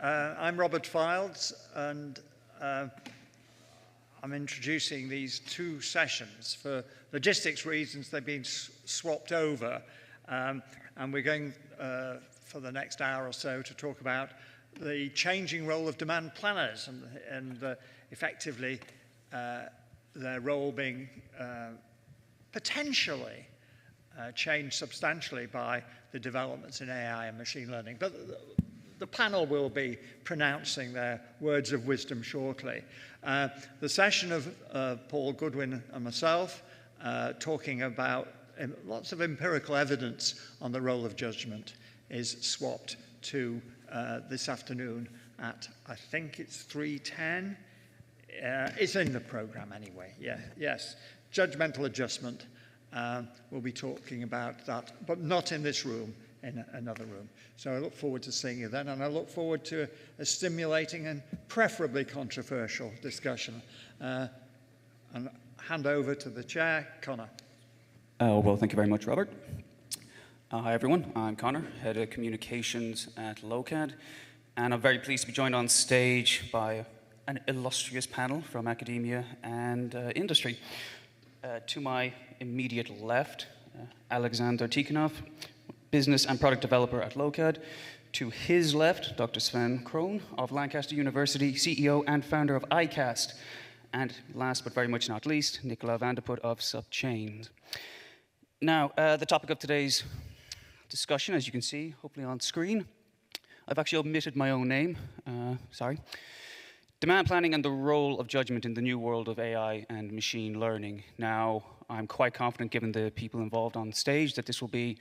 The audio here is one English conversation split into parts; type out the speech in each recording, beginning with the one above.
I'm Robert Fildes, and I'm introducing these two sessions. For logistics reasons, they've been swapped over, and we're going for the next hour or so to talk about the changing role of demand planners and effectively their role being potentially changed substantially by the developments in AI and machine learning. But the panel will be pronouncing their words of wisdom shortly. The session of Paul Goodwin and myself talking about lots of empirical evidence on the role of judgment is swapped to this afternoon at, I think it's 3:10. It's in the program anyway, yeah, yes. Judgmental adjustment, we'll be talking about that, but not in this room, in another room. So I look forward to seeing you then, and I look forward to a stimulating and preferably controversial discussion. And hand over to the chair, Conor. Well, thank you very much, Robert. Hi, everyone. I'm Conor, Head of Communications at Lokad, and I'm very pleased to be joined on stage by an illustrious panel from academia and industry. To my immediate left, Alexander Tikhonov, business and product developer at Lokad. To his left, Dr. Sven Crone of Lancaster University, CEO and founder of iCast. And last but very much not least, Nicolas Vandeput of Subchain. Now, the topic of today's discussion, as you can see, hopefully on screen, I've actually omitted my own name, sorry. Demand planning and the role of judgment in the new world of AI and machine learning. Now, I'm quite confident, given the people involved on stage, that this will be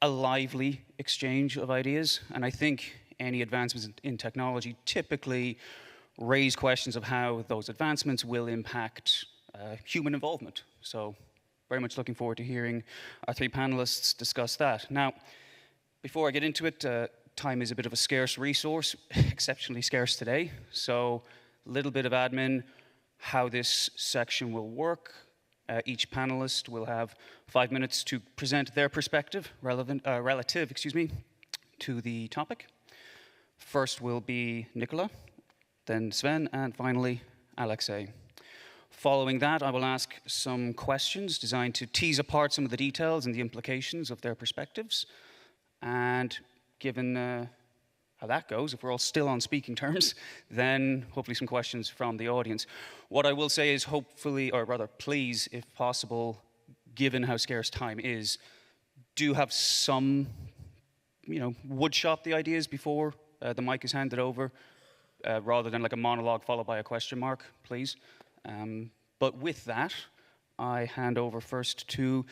a lively exchange of ideas. And I think any advancements in technology typically raise questions of how those advancements will impact human involvement. So, very much looking forward to hearing our three panelists discuss that. Now, before I get into it, time is a bit of a scarce resource, exceptionally scarce today. So, a little bit of admin, how this section will work. Each panelist will have 5 minutes to present their perspective, relative to the topic. First will be Nicola, then Sven, and finally Alexey. Following that, I will ask some questions designed to tease apart some of the details and the implications of their perspectives. And given how that goes, if we're all still on speaking terms, then hopefully some questions from the audience. What I will say is hopefully, or rather please, if possible, given how scarce time is, do have some, wood shop the ideas before the mic is handed over, rather than like a monologue followed by a question mark, please. But with that, I hand over first to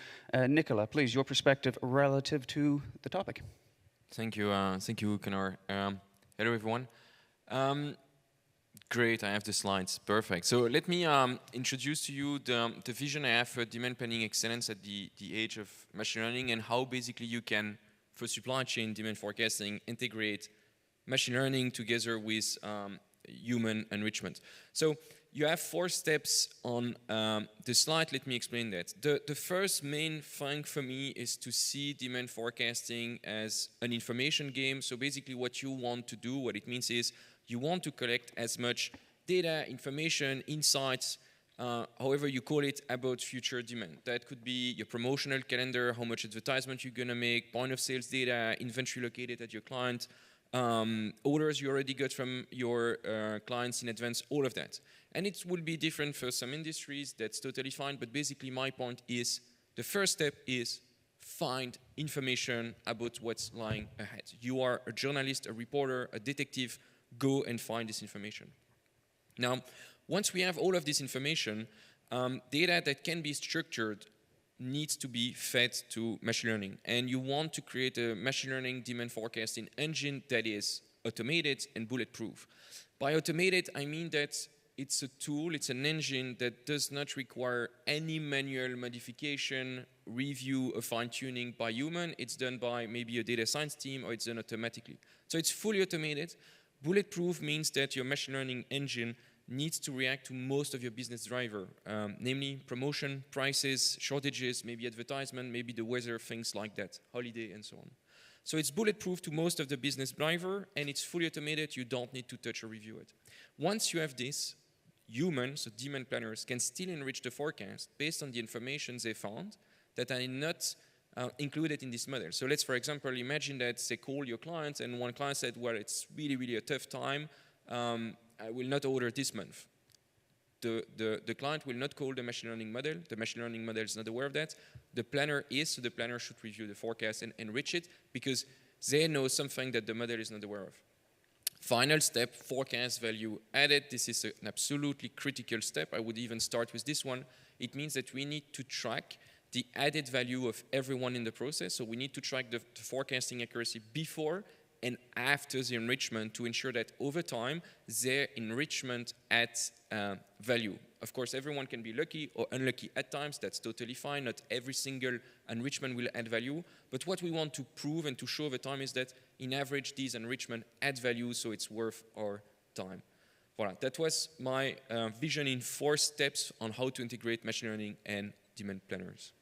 Nicola. Please, your perspective relative to the topic. Thank you, Conor. Hello, everyone. Great, I have the slides. Perfect. So let me introduce to you the vision I have for demand planning excellence at the age of machine learning, and how basically you can, for supply chain demand forecasting, integrate machine learning together with human enrichment. So you have 4 steps on the slide. Let me explain that. The first main thing for me is to see demand forecasting as an information game. So basically what you want to do, what it means is you want to collect as much data, information, insights, however you call it, about future demand. That could be your promotional calendar, how much advertisement you're going to make, point of sales data, inventory located at your client, orders you already got from your clients in advance, all of that. And it will be different for some industries, that's totally fine, but basically my point is the first step is find information about what's lying ahead. You are a journalist, a reporter, a detective, go and find this information. Now, once we have all of this information, data that can be structured needs to be fed to machine learning. And you want to create a machine learning demand forecasting engine that is automated and bulletproof. By automated, I mean that it's a tool, it's an engine that does not require any manual modification, review, or fine-tuning by human. It's done by maybe a data science team, or it's done automatically. So it's fully automated. Bulletproof means that your machine learning engine needs to react to most of your business driver, namely promotion, prices, shortages, maybe advertisement, maybe the weather, things like that, holiday, and so on. So it's bulletproof to most of the business driver, and it's fully automated. You don't need to touch or review it. Once you have this, humans, so demand planners, can still enrich the forecast based on the information they found that are not included in this model. So let's, for example, imagine that they call your client, and one client said, well, it's really, really a tough time. I will not order this month. The client will not call the machine learning model. The machine learning model is not aware of that. The planner is, so the planner should review the forecast and enrich it because they know something that the model is not aware of. Final step, forecast value added. This is an absolutely critical step. I would even start with this one. It means that we need to track the added value of everyone in the process. So we need to track the forecasting accuracy before and after the enrichment to ensure that over time, their enrichment adds value. Of course, everyone can be lucky or unlucky at times. That's totally fine. Not every single enrichment will add value. But what we want to prove and to show over time is that, in average, these enrichment add value, so it's worth our time. Voilà, that was my vision in 4 steps on how to integrate machine learning and demand planners.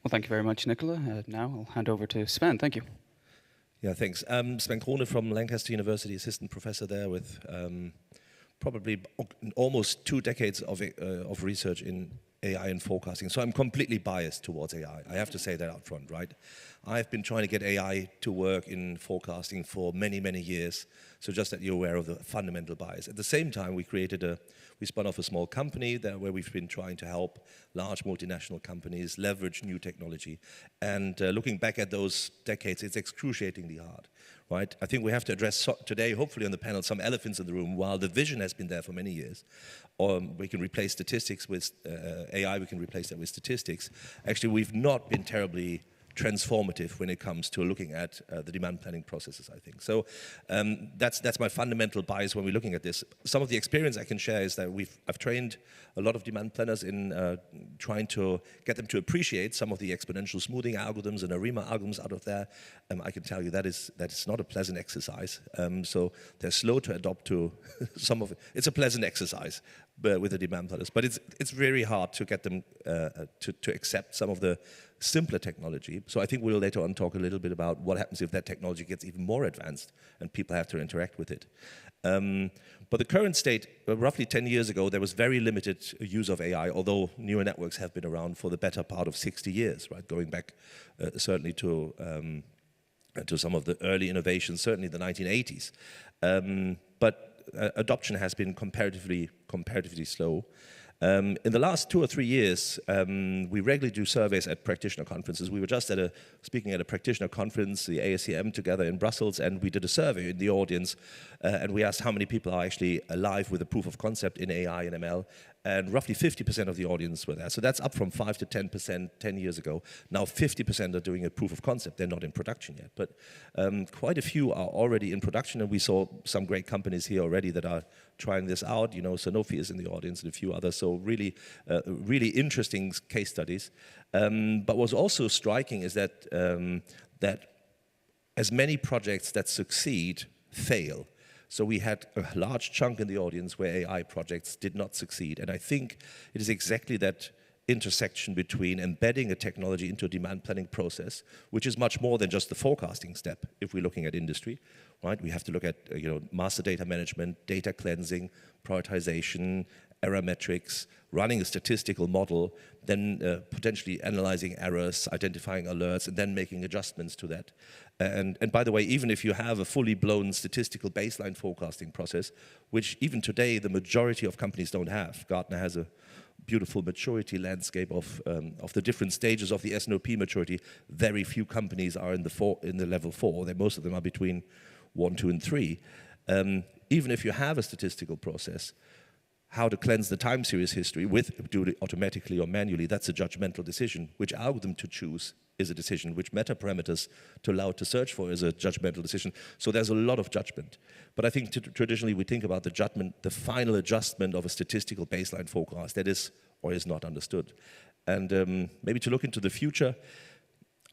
Well, thank you very much, Nicolas. Now I'll hand over to Sven. Thank you. Yeah, thanks. Sven Crone from Lancaster University, assistant professor there with probably almost 2 decades of research in AI and forecasting. So I'm completely biased towards AI. I have to say that up front, right? I've been trying to get AI to work in forecasting for many, many years. So just that you're aware of the fundamental bias. At the same time, we spun off a small company there where we've been trying to help large multinational companies leverage new technology. And looking back at those decades, it's excruciatingly hard, right? I think we have to address today, hopefully on the panel, some elephants in the room. While the vision has been there for many years, or we can replace statistics with AI, we can replace that with statistics. Actually, we've not been terribly transformative when it comes to looking at the demand planning processes, I think. So that's my fundamental bias when we're looking at this. Some of the experience I can share is that I've trained a lot of demand planners in trying to get them to appreciate some of the exponential smoothing algorithms and ARIMA algorithms out of there. I can tell you that is not a pleasant exercise. So they're slow to adopt to some of it. It's a pleasant exercise with the demand planners, but it's very hard to get them to accept some of the simpler technology. So I think we'll later on talk a little bit about what happens if that technology gets even more advanced and people have to interact with it. But the current state, roughly 10 years ago, there was very limited use of AI, although neural networks have been around for the better part of 60 years, right? Going back certainly to some of the early innovations, certainly the 1980s. But adoption has been comparatively slow. In the last 2 or 3 years, we regularly do surveys at practitioner conferences. We were just speaking at a practitioner conference, the ASCM, together in Brussels, and we did a survey in the audience, and we asked how many people are actually alive with a proof of concept in AI and ML, and roughly 50% of the audience were there. So that's up from 5 to 10% 10 years ago. Now 50% are doing a proof of concept. They're not in production yet, but quite a few are already in production, and we saw some great companies here already that are trying this out. You know, Sanofi is in the audience and a few others, so really interesting case studies. But what's also striking is that as many projects that succeed fail. So we had a large chunk in the audience where AI projects did not succeed. And I think it is exactly that intersection between embedding a technology into a demand planning process, which is much more than just the forecasting step if we're looking at industry, right? We have to look at master data management, data cleansing, prioritization, error metrics, running a statistical model, then potentially analyzing errors, identifying alerts, and then making adjustments to that. And by the way, even if you have a fully blown statistical baseline forecasting process, which even today the majority of companies don't have, Gartner has a beautiful maturity landscape of the different stages of the s&op maturity. Very few companies are in the level 4. Most of them are between 1, 2, and 3. Even if you have a statistical process, how to cleanse the time series history, do it automatically or manually, that's a judgmental decision. Which algorithm to choose is a decision. Which meta parameters to allow to search for is a judgmental decision. So there's a lot of judgment. But I think traditionally we think about the judgment, the final adjustment of a statistical baseline forecast that is or is not understood. And maybe to look into the future,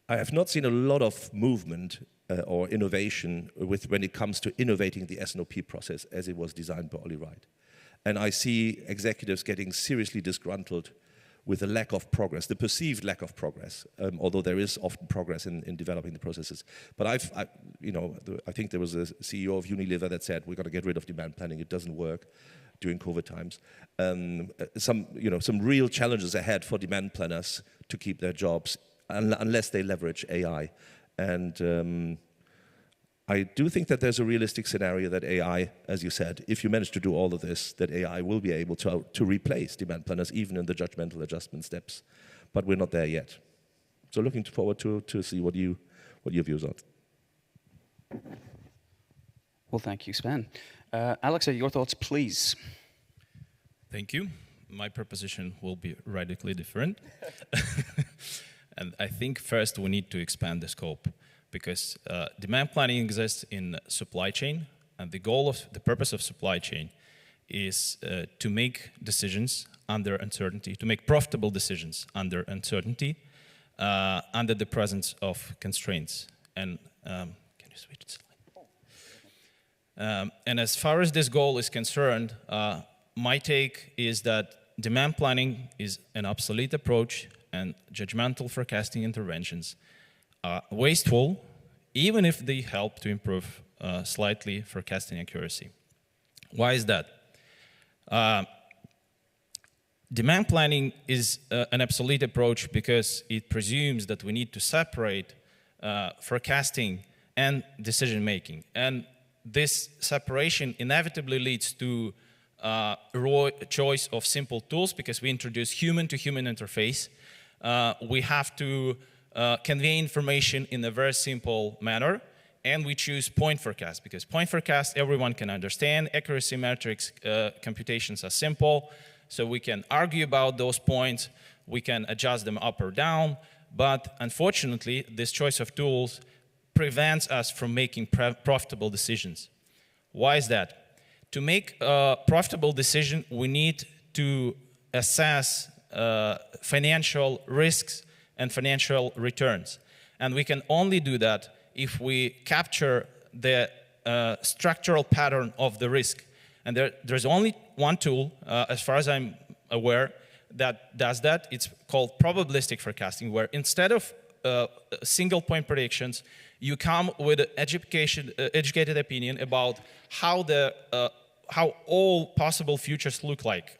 I have not seen a lot of movement or innovation when it comes to innovating the s&op process as it was designed by Ollie Wright. And I see executives getting seriously disgruntled with a lack of progress, the perceived lack of progress, although there is often progress in developing the processes. But I think there was a CEO of Unilever that said, we've got to get rid of demand planning, it doesn't work during COVID times. Some real challenges ahead for demand planners to keep their jobs unless they leverage AI. And I do think that there's a realistic scenario that AI, as you said, if you manage to do all of this, that AI will be able to replace demand planners even in the judgmental adjustment steps. But we're not there yet. So looking forward to see what your views are. Well, thank you, Sven. Alexey, your thoughts, please. Thank you. My proposition will be radically different. And I think first we need to expand the scope, because demand planning exists in supply chain, and the purpose of supply chain is to make decisions under uncertainty, to make profitable decisions under uncertainty, under the presence of constraints. And can you switch the slide? And as far as this goal is concerned, my take is that demand planning is an obsolete approach, and judgmental forecasting interventions are wasteful, even if they help to improve slightly forecasting accuracy. Why is that? Demand planning is an obsolete approach because it presumes that we need to separate forecasting and decision making. And this separation inevitably leads to raw choice of simple tools, because we introduce human-to-human interface. We have to convey information in a very simple manner, and we choose point forecast, because point forecast everyone can understand. Accuracy metrics computations are simple, so we can argue about those points, we can adjust them up or down, but unfortunately this choice of tools prevents us from making profitable decisions. Why is that? To make a profitable decision, we need to assess financial risks and financial returns. And we can only do that if we capture the structural pattern of the risk. And there's only one tool, as far as I'm aware, that does that. It's called probabilistic forecasting, where instead of single point predictions, you come with an educated opinion about how all possible futures look like.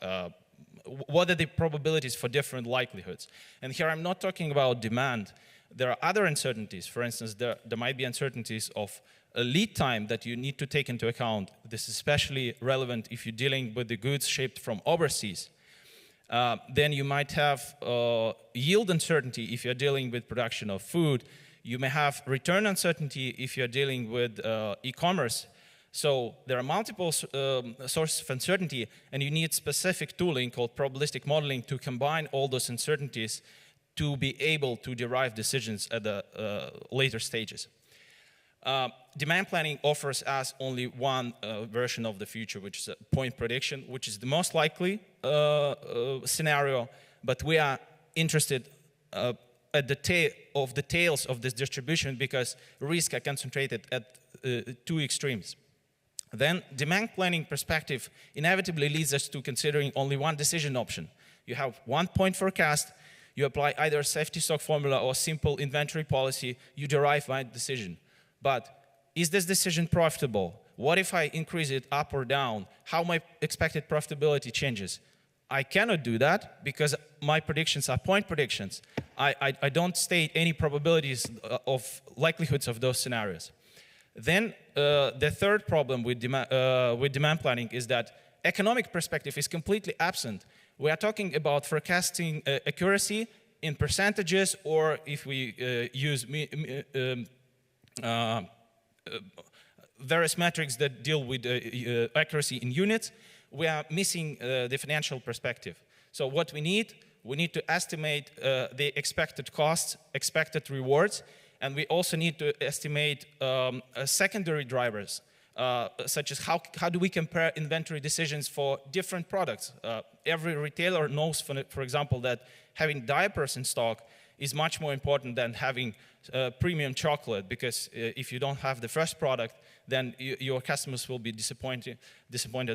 What are the probabilities for different likelihoods? And here I'm not talking about demand. There are other uncertainties. For instance, there might be uncertainties of a lead time that you need to take into account. This is especially relevant if you're dealing with the goods shipped from overseas. Then you might have yield uncertainty if you're dealing with production of food. You may have return uncertainty if you're dealing with e-commerce. So there are multiple sources of uncertainty, and you need specific tooling called probabilistic modeling to combine all those uncertainties to be able to derive decisions at the later stages. Demand planning offers us only one version of the future, which is a point prediction, which is the most likely scenario, but we are interested at the tails of this distribution, because risks are concentrated at two extremes. Then demand planning perspective inevitably leads us to considering only one decision option. You have one point forecast, you apply either a safety stock formula or simple inventory policy, you derive one decision. But is this decision profitable? What if I increase it up or down? How my expected profitability changes? I cannot do that because my predictions are point predictions. I don't state any probabilities of likelihoods of those scenarios. Then the third problem with demand planning is that economic perspective is completely absent. We are talking about forecasting accuracy in percentages, or if we use various metrics that deal with accuracy in units, we are missing the financial perspective. So what we need to estimate the expected costs, expected rewards, and we also need to estimate secondary drivers, such as how do we compare inventory decisions for different products. Every retailer knows, for example, that having diapers in stock is much more important than having premium chocolate, because if you don't have the first product, then your customers will be disappointed.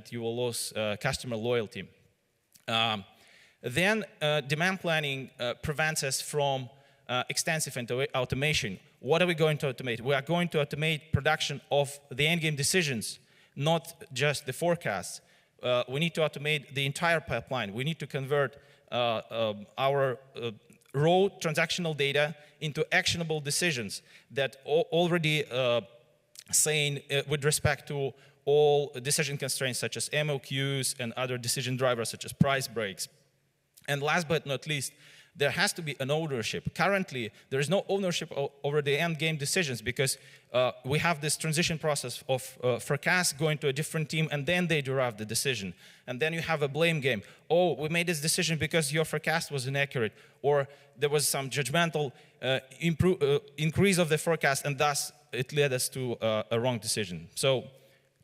You will lose customer loyalty. Then demand planning prevents us from extensive automation. What are we going to automate? We are going to automate production of the endgame decisions, not just the forecasts. We need to automate the entire pipeline. We need to convert our raw transactional data into actionable decisions that already saying with respect to all decision constraints such as MOQs and other decision drivers such as price breaks. And last but not least, there has to be an ownership. Currently, there is no ownership over the end game decisions because we have this transition process of forecasts going to a different team and then they derive the decision. And then you have a blame game. Oh, we made this decision because your forecast was inaccurate, or there was some judgmental increase of the forecast and thus it led us to a wrong decision. So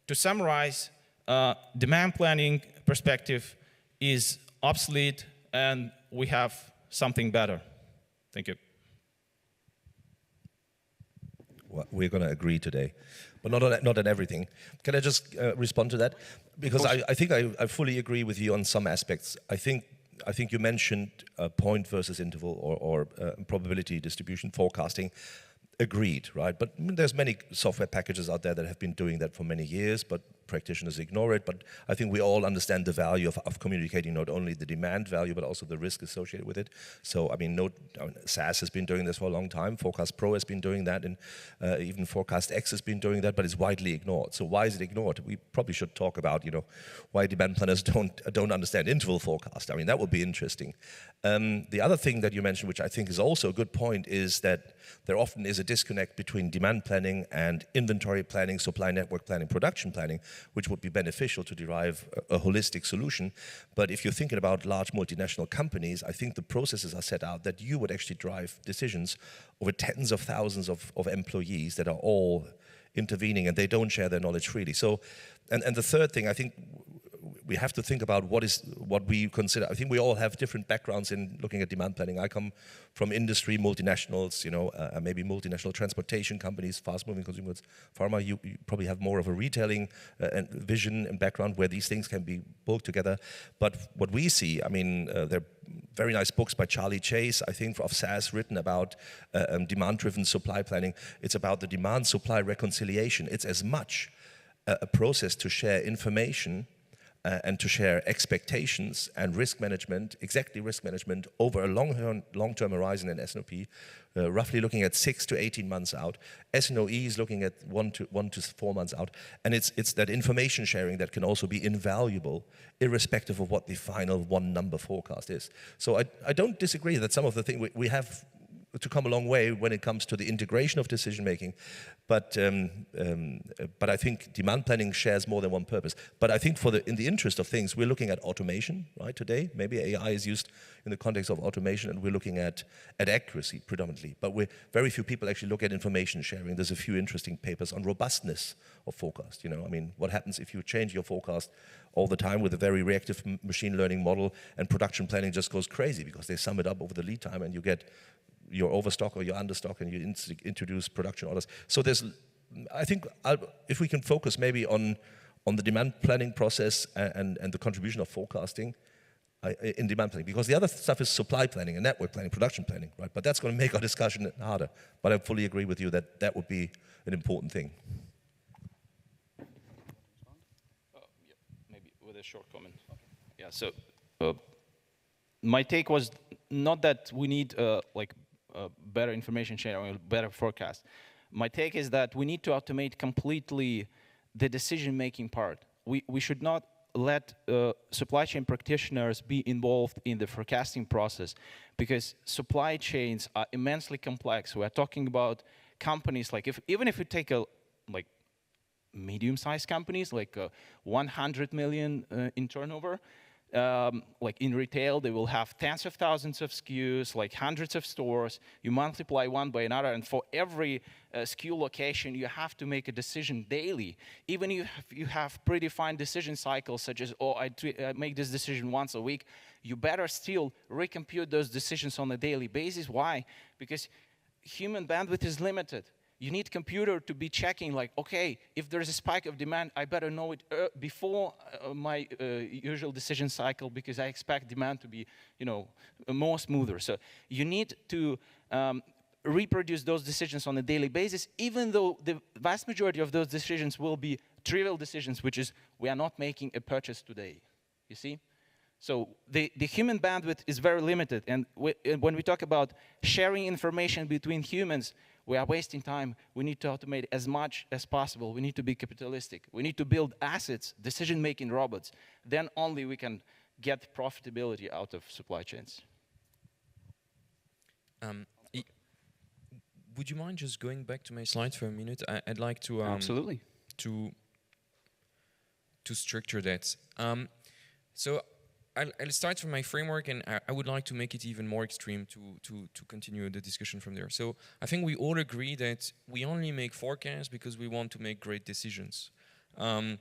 to summarize, demand planning perspective is obsolete and we have something better. Thank you. Well, we're going to agree today, but not on everything. Can I just respond to that? Because I think I fully agree with you on some aspects. I think you mentioned point versus interval or probability distribution forecasting. Agreed, right? But there's many software packages out there that have been doing that for many years, but practitioners ignore it. But I think we all understand the value of communicating not only the demand value, but also the risk associated with it. So, I mean, SAS has been doing this for a long time. Forecast Pro has been doing that, and even Forecast X has been doing that, but it's widely ignored. So why is it ignored? We probably should talk about, why demand planners don't understand interval forecast. I mean, that would be interesting. The other thing that you mentioned, which I think is also a good point, is that there often is a disconnect between demand planning and inventory planning, supply network planning, production planning, which would be beneficial to derive a holistic solution. But if you're thinking about large multinational companies, I think the processes are set out that you would actually drive decisions over tens of thousands of employees that are all intervening and they don't share their knowledge freely. So, and the third thing, I think we have to think about what we consider. I think we all have different backgrounds in looking at demand planning. I come from industry, multinationals, maybe multinational transportation companies, fast-moving consumer goods, pharma. You probably have more of a retailing and vision and background where these things can be pulled together. But what we see, I mean, there are very nice books by Charlie Chase, I think, of SAS written about demand-driven supply planning. It's about the demand-supply reconciliation. It's as much a process to share information and to share expectations and risk management, exactly risk management, over a long-term horizon in S&op, roughly looking at 6 to 18 months out. S&OE is looking at 1 to 4 months out. And it's that information sharing that can also be invaluable, irrespective of what the final one-number forecast is. So I don't disagree that some of the things we have to come a long way when it comes to the integration of decision making, but I think demand planning shares more than one purpose. But I think in the interest of things, we're looking at automation, right? Today, maybe AI is used in the context of automation, and we're looking at accuracy predominantly. But very few people actually look at information sharing. There's a few interesting papers on robustness of forecast. I mean, what happens if you change your forecast all the time with a very reactive machine learning model, and production planning just goes crazy because they sum it up over the lead time, and you get your overstock or your understock, and you introduce production orders. So I think if we can focus maybe on the demand planning process and the contribution of forecasting in demand planning, because the other stuff is supply planning and network planning, production planning, right? But that's going to make our discussion harder. But I fully agree with you that that would be an important thing. Maybe with a short comment. Okay. Yeah. So my take was not that we need better information sharing or better forecast. My take is that we need to automate completely the decision-making part. We should not let supply chain practitioners be involved in the forecasting process, because supply chains are immensely complex. We are talking about companies even if you take medium-sized companies, 100 million in turnover, in retail, they will have tens of thousands of SKUs, hundreds of stores. You multiply one by another, and for every SKU location, you have to make a decision daily. Even if you have predefined decision cycles, such as, I make this decision once a week, you better still recompute those decisions on a daily basis. Why? Because human bandwidth is limited. You need computer to be checking, like, okay, if there's a spike of demand, I better know it before my usual decision cycle, because I expect demand to be, you know, more smoother. So you need to reproduce those decisions on a daily basis, even though the vast majority of those decisions will be trivial decisions, which is, we are not making a purchase today, you see? So the human bandwidth is very limited, and when we talk about sharing information between humans, we are wasting time. We need to automate as much as possible. We need to be capitalistic. We need to build assets, decision-making robots. Then only we can get profitability out of supply chains. Would you mind just going back to my slides for a minute? I'd like to Absolutely. to structure that. So I'll start from my framework, and I would like to make it even more extreme to continue the discussion from there. So I think we all agree that we only make forecasts because we want to make great decisions. And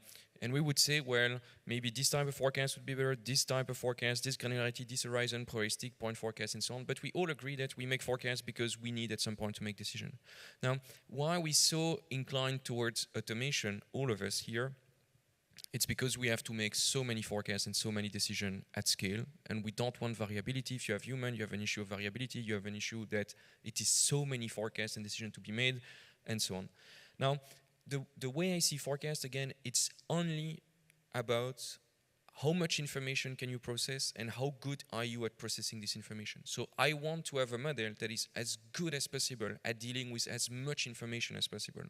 we would say, well, maybe this type of forecast would be better, this type of forecast, this granularity, this horizon, probabilistic, point forecast, and so on. But we all agree that we make forecasts because we need at some point to make decision. Now, why are we so inclined towards automation, all of us here? It's because we have to make so many forecasts and so many decisions at scale, and we don't want variability. If you have human, you have an issue of variability, you have an issue that it is so many forecasts and decisions to be made, and so on. Now, the way I see forecast, again, it's only about how much information can you process and how good are you at processing this information. So I want to have a model that is as good as possible at dealing with as much information as possible.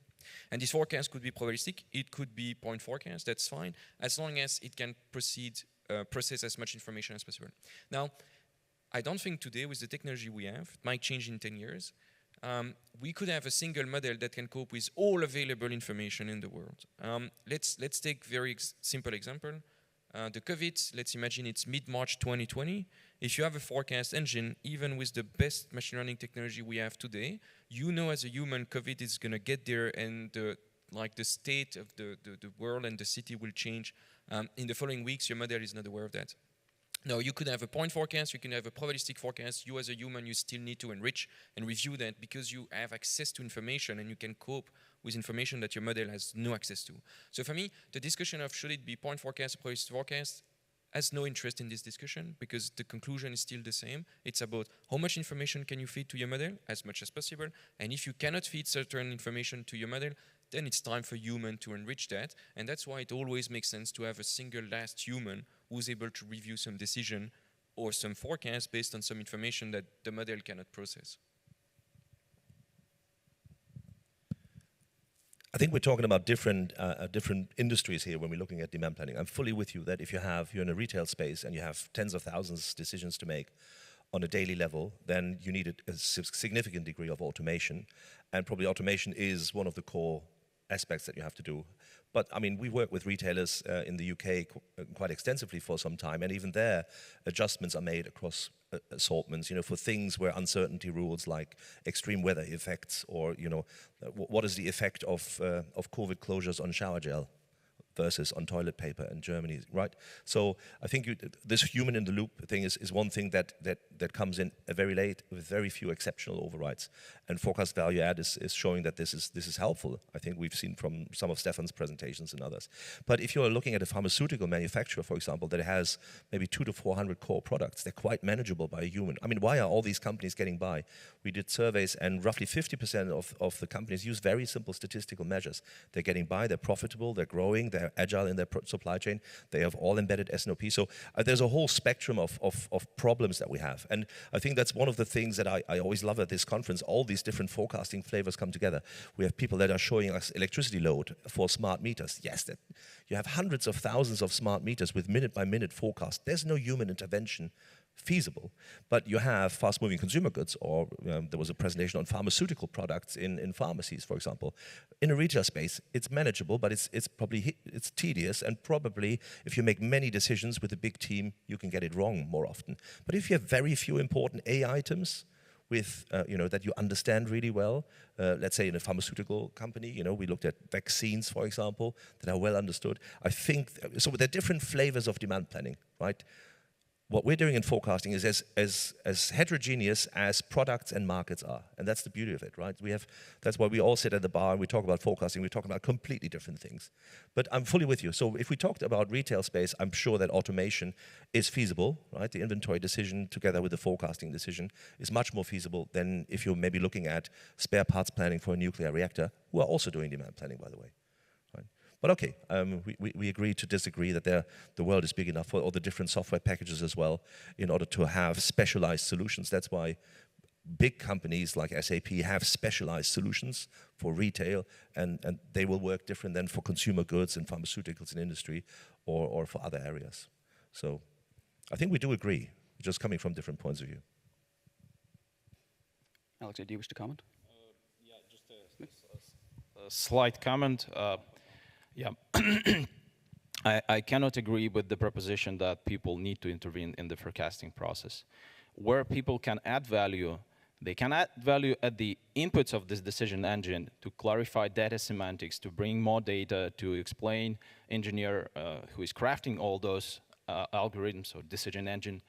And this forecast could be probabilistic, it could be point forecast, that's fine, as long as it can process as much information as possible. Now, I don't think today with the technology we have, it might change in 10 years, we could have a single model that can cope with all available information in the world. Let's take very simple example. The COVID, let's imagine it's mid-March 2020. If you have a forecast engine, even with the best machine learning technology we have today, you know as a human COVID is going to get there, and the state of the world and the city will change in the following weeks. Your model is not aware of that. Now, you could have a point forecast, you can have a probabilistic forecast. You as a human, you still need to enrich and review that because you have access to information and you can cope with information that your model has no access to. So for me, the discussion of should it be point forecast or probabilistic forecast has no interest in this discussion because the conclusion is still the same. It's about how much information can you feed to your model, as much as possible. And if you cannot feed certain information to your model, then it's time for human to enrich that. And that's why it always makes sense to have a single last human who's able to review some decision or some forecast based on some information that the model cannot process. I think we're talking about different industries here when we're looking at demand planning. I'm fully with you that if you're in a retail space and you have tens of thousands of decisions to make on a daily level, then you need a significant degree of automation. And probably automation is one of the core aspects that you have to do. But I mean, we work with retailers in the UK quite extensively for some time, and even there, adjustments are made across assortments, you know, for things where uncertainty rules like extreme weather effects, or, you know, what is the effect of COVID closures on shower gel versus on toilet paper in Germany, right? So I think this human in the loop thing is one thing that comes in very late with very few exceptional overrides. And forecast value add is showing that this is helpful. I think we've seen from some of Stefan's presentations and others. But if you're looking at a pharmaceutical manufacturer, for example, that has maybe 200 to 400 core products, they're quite manageable by a human. I mean, why are all these companies getting by? We did surveys, and roughly 50% of the companies use very simple statistical measures. They're getting by, they're profitable, they're growing, they're agile in their supply chain, they have all embedded s&op. So there's a whole spectrum of problems that we have. And I think that's one of the things that I always love at this conference. All these different forecasting flavors come together. We have people that are showing us electricity load for smart meters. Yes, that you have hundreds of thousands of smart meters with minute-by-minute forecast. There's no human intervention feasible, but you have fast-moving consumer goods, or there was a presentation on pharmaceutical products in pharmacies, for example. In a retail space, it's manageable, but it's tedious, and probably if you make many decisions with a big team, you can get it wrong more often. But if you have very few important A items with that you understand really well, let's say in a pharmaceutical company, we looked at vaccines, for example, that are well understood. I think so. There are different flavors of demand planning, right? what we're doing in forecasting is as heterogeneous as products and markets are. And that's the beauty of it, right? That's why we all sit at the bar and we talk about forecasting, we talk about completely different things. But I'm fully with you. So if we talked about retail space, I'm sure that automation is feasible, right? The inventory decision together with the forecasting decision is much more feasible than if you're maybe looking at spare parts planning for a nuclear reactor, who are also doing demand planning, by the way. But okay, we agree to disagree that the world is big enough for all the different software packages as well in order to have specialized solutions. That's why big companies like SAP have specialized solutions for retail, and they will work different than for consumer goods and pharmaceuticals and industry or for other areas. So I think we do agree, just coming from different points of view. Alexey, do you wish to comment? Yeah, just a slight comment. Yeah, I cannot agree with the proposition that people need to intervene in the forecasting process. Where people can add value, they can add value at the inputs of this decision engine to clarify data semantics, to bring more data, to explain engineer who is crafting all those algorithms or decision engine,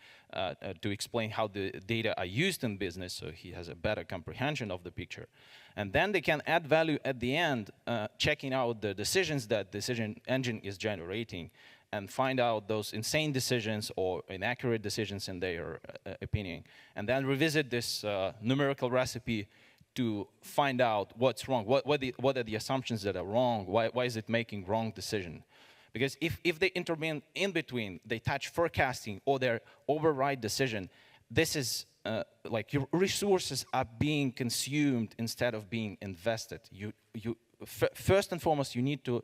to explain how the data are used in business so he has a better comprehension of the picture. And then they can add value at the end, checking out the decisions that decision engine is generating and find out those insane decisions or inaccurate decisions in their opinion. And then revisit this numerical recipe to find out what's wrong, what are the assumptions that are wrong, why is it making wrong decision. Because if they intervene in between, they touch forecasting or their override decision, this is like your resources are being consumed instead of being invested. First and foremost, you need to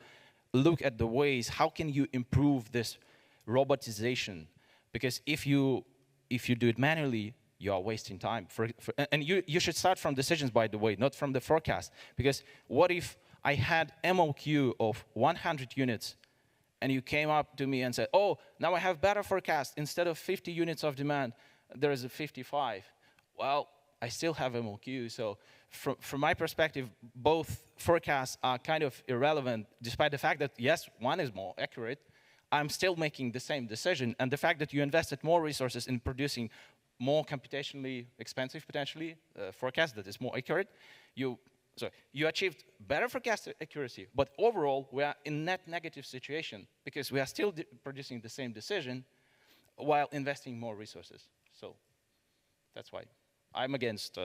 look at the ways, how can you improve this robotization? Because if you do it manually, you are wasting time. And you should start from decisions, by the way, not from the forecast. Because what if I had MOQ of 100 units and you came up to me and said, oh, now I have better forecast. Instead of 50 units of demand, there is a 55. Well, I still have MOQ. So from my perspective, both forecasts are kind of irrelevant, despite the fact that, yes, one is more accurate. I'm still making the same decision. And the fact that you invested more resources in producing more computationally expensive, potentially, forecast that is more accurate, you achieved better forecast accuracy, but overall, we are in net negative situation because we are still producing the same decision while investing more resources. So that's why I'm against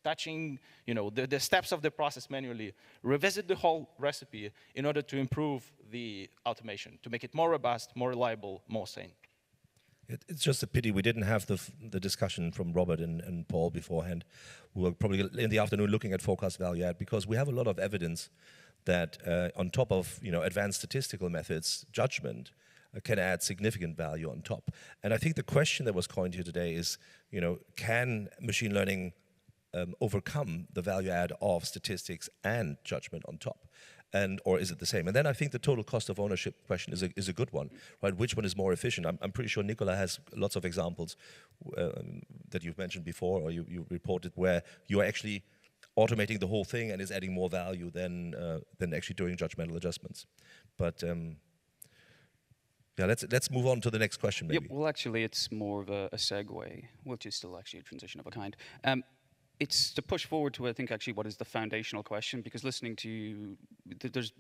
touching, the steps of the process manually. Revisit the whole recipe in order to improve the automation, to make it more robust, more reliable, more sane. It's just a pity we didn't have the discussion from Robert and Paul beforehand. We were probably in the afternoon looking at forecast value add, because we have a lot of evidence that on top of advanced statistical methods, judgment can add significant value on top. And I think the question that was coined here today is, can machine learning overcome the value add of statistics and judgment on top? Or is it the same? And then I think the total cost of ownership question is a good one, right? Which one is more efficient? I'm pretty sure Nicolas has lots of examples that you've mentioned before, or you reported, where you are actually automating the whole thing and is adding more value than actually doing judgmental adjustments. But yeah, let's move on to the next question, maybe. Yeah, well, actually, it's more of a segue, which is still actually a transition of a kind. It's to push forward to, I think, actually what is the foundational question, because listening to you, there's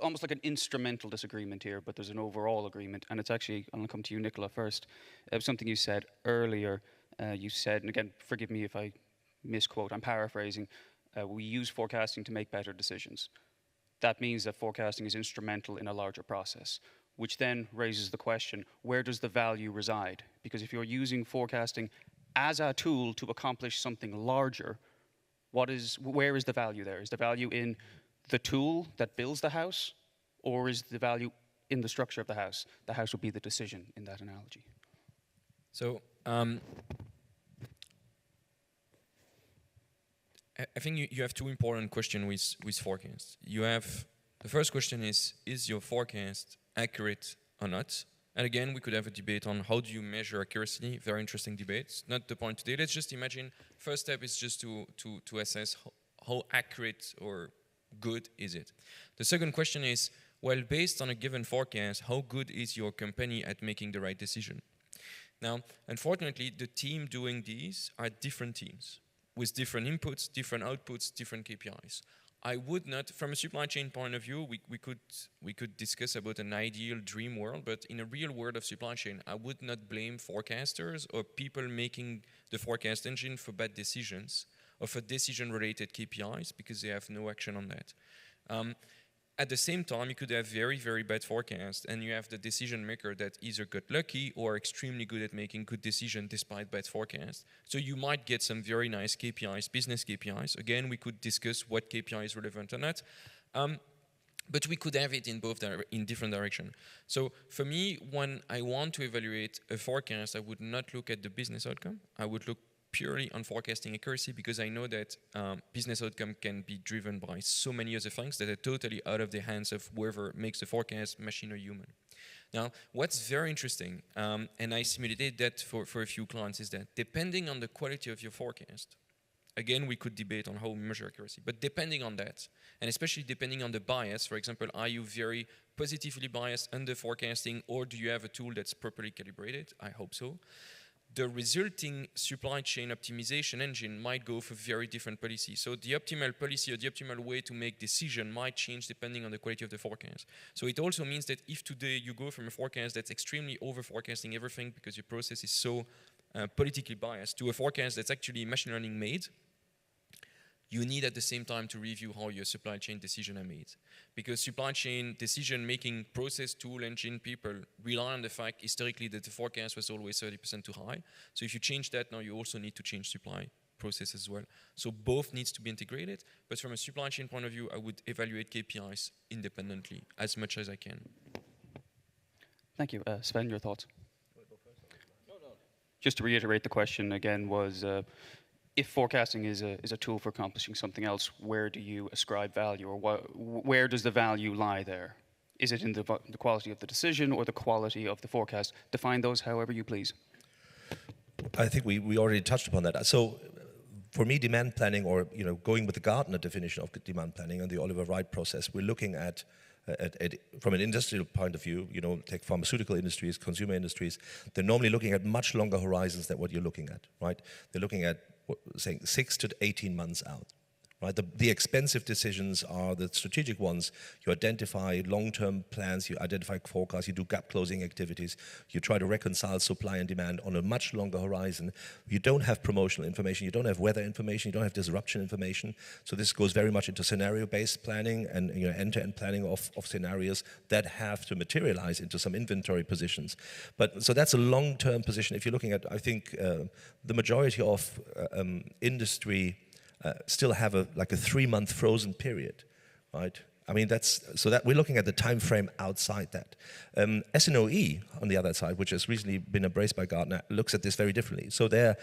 almost like an instrumental disagreement here, but there's an overall agreement, and it's actually, I'm going to come to you, Nicolas, first. Something you said earlier, you said, and again, forgive me if I misquote, I'm paraphrasing, we use forecasting to make better decisions. That means that forecasting is instrumental in a larger process, which then raises the question, where does the value reside? Because if you're using forecasting as a tool to accomplish something larger, where is the value there? Is the value in the tool that builds the house, or is the value in the structure of the house? The house would be the decision in that analogy. So I think you have two important questions with forecasts. The first question is your forecast accurate or not? And again, we could have a debate on how do you measure accuracy. Very interesting debates. Not the point today. Let's just imagine, first step is just to assess how accurate or good is it. The second question is, well, based on a given forecast, how good is your company at making the right decision? Now, unfortunately, the team doing these are different teams with different inputs, different outputs, different KPIs. I would not, from a supply chain point of view, we could discuss about an ideal dream world, but in a real world of supply chain, I would not blame forecasters or people making the forecast engine for bad decisions or for decision-related KPIs because they have no action on that. At the same time, you could have very, very bad forecasts, and you have the decision maker that either got lucky or extremely good at making good decisions despite bad forecasts. So you might get some very nice KPIs, business KPIs. Again, we could discuss what KPI is relevant or not. But we could have it in both in different directions. So for me, when I want to evaluate a forecast, I would not look at the business outcome. I would look purely on forecasting accuracy because I know that business outcome can be driven by so many other things that are totally out of the hands of whoever makes the forecast, machine or human. Now, what's very interesting, and I simulated that for a few clients, is that depending on the quality of your forecast, again, we could debate on how we measure accuracy, but depending on that, and especially depending on the bias, for example, are you very positively biased under forecasting, or do you have a tool that's properly calibrated? I hope so. The resulting supply chain optimization engine might go for very different policies. So the optimal policy or the optimal way to make decision might change depending on the quality of the forecast. So it also means that if today you go from a forecast that's extremely over-forecasting everything because your process is so politically biased to a forecast that's actually machine learning made, you need at the same time to review how your supply chain decisions are made. Because supply chain decision-making process, tool, engine, people rely on the fact historically that the forecast was always 30% too high. So if you change that, now you also need to change supply process as well. So both needs to be integrated, but from a supply chain point of view, I would evaluate KPIs independently as much as I can. Thank you. Sven, your thoughts? Just to reiterate, the question again was, if forecasting is a tool for accomplishing something else, where do you ascribe value, or where does the value lie there? Is it in the quality of the decision or the quality of the forecast? Define those however you please. I think we already touched upon that. So for me, demand planning, or going with the Gartner definition of demand planning and the Oliver Wright process, we're looking at from an industrial point of view, take pharmaceutical industries, consumer industries, they're normally looking at much longer horizons than what you're looking at, right? They're looking at saying 6 to 18 months out. Right? The expensive decisions are the strategic ones. You identify long-term plans, you identify forecasts, you do gap closing activities, you try to reconcile supply and demand on a much longer horizon. You don't have promotional information, you don't have weather information, you don't have disruption information. So this goes very much into scenario-based planning and end-to-end planning of scenarios that have to materialize into some inventory positions. So that's a long-term position. If you're looking at, I think, the majority of industry still have a 3-month frozen period, right? I mean, so that we're looking at the time frame outside that. S&OE, on the other side, which has recently been embraced by Gartner, looks at this very differently. So there,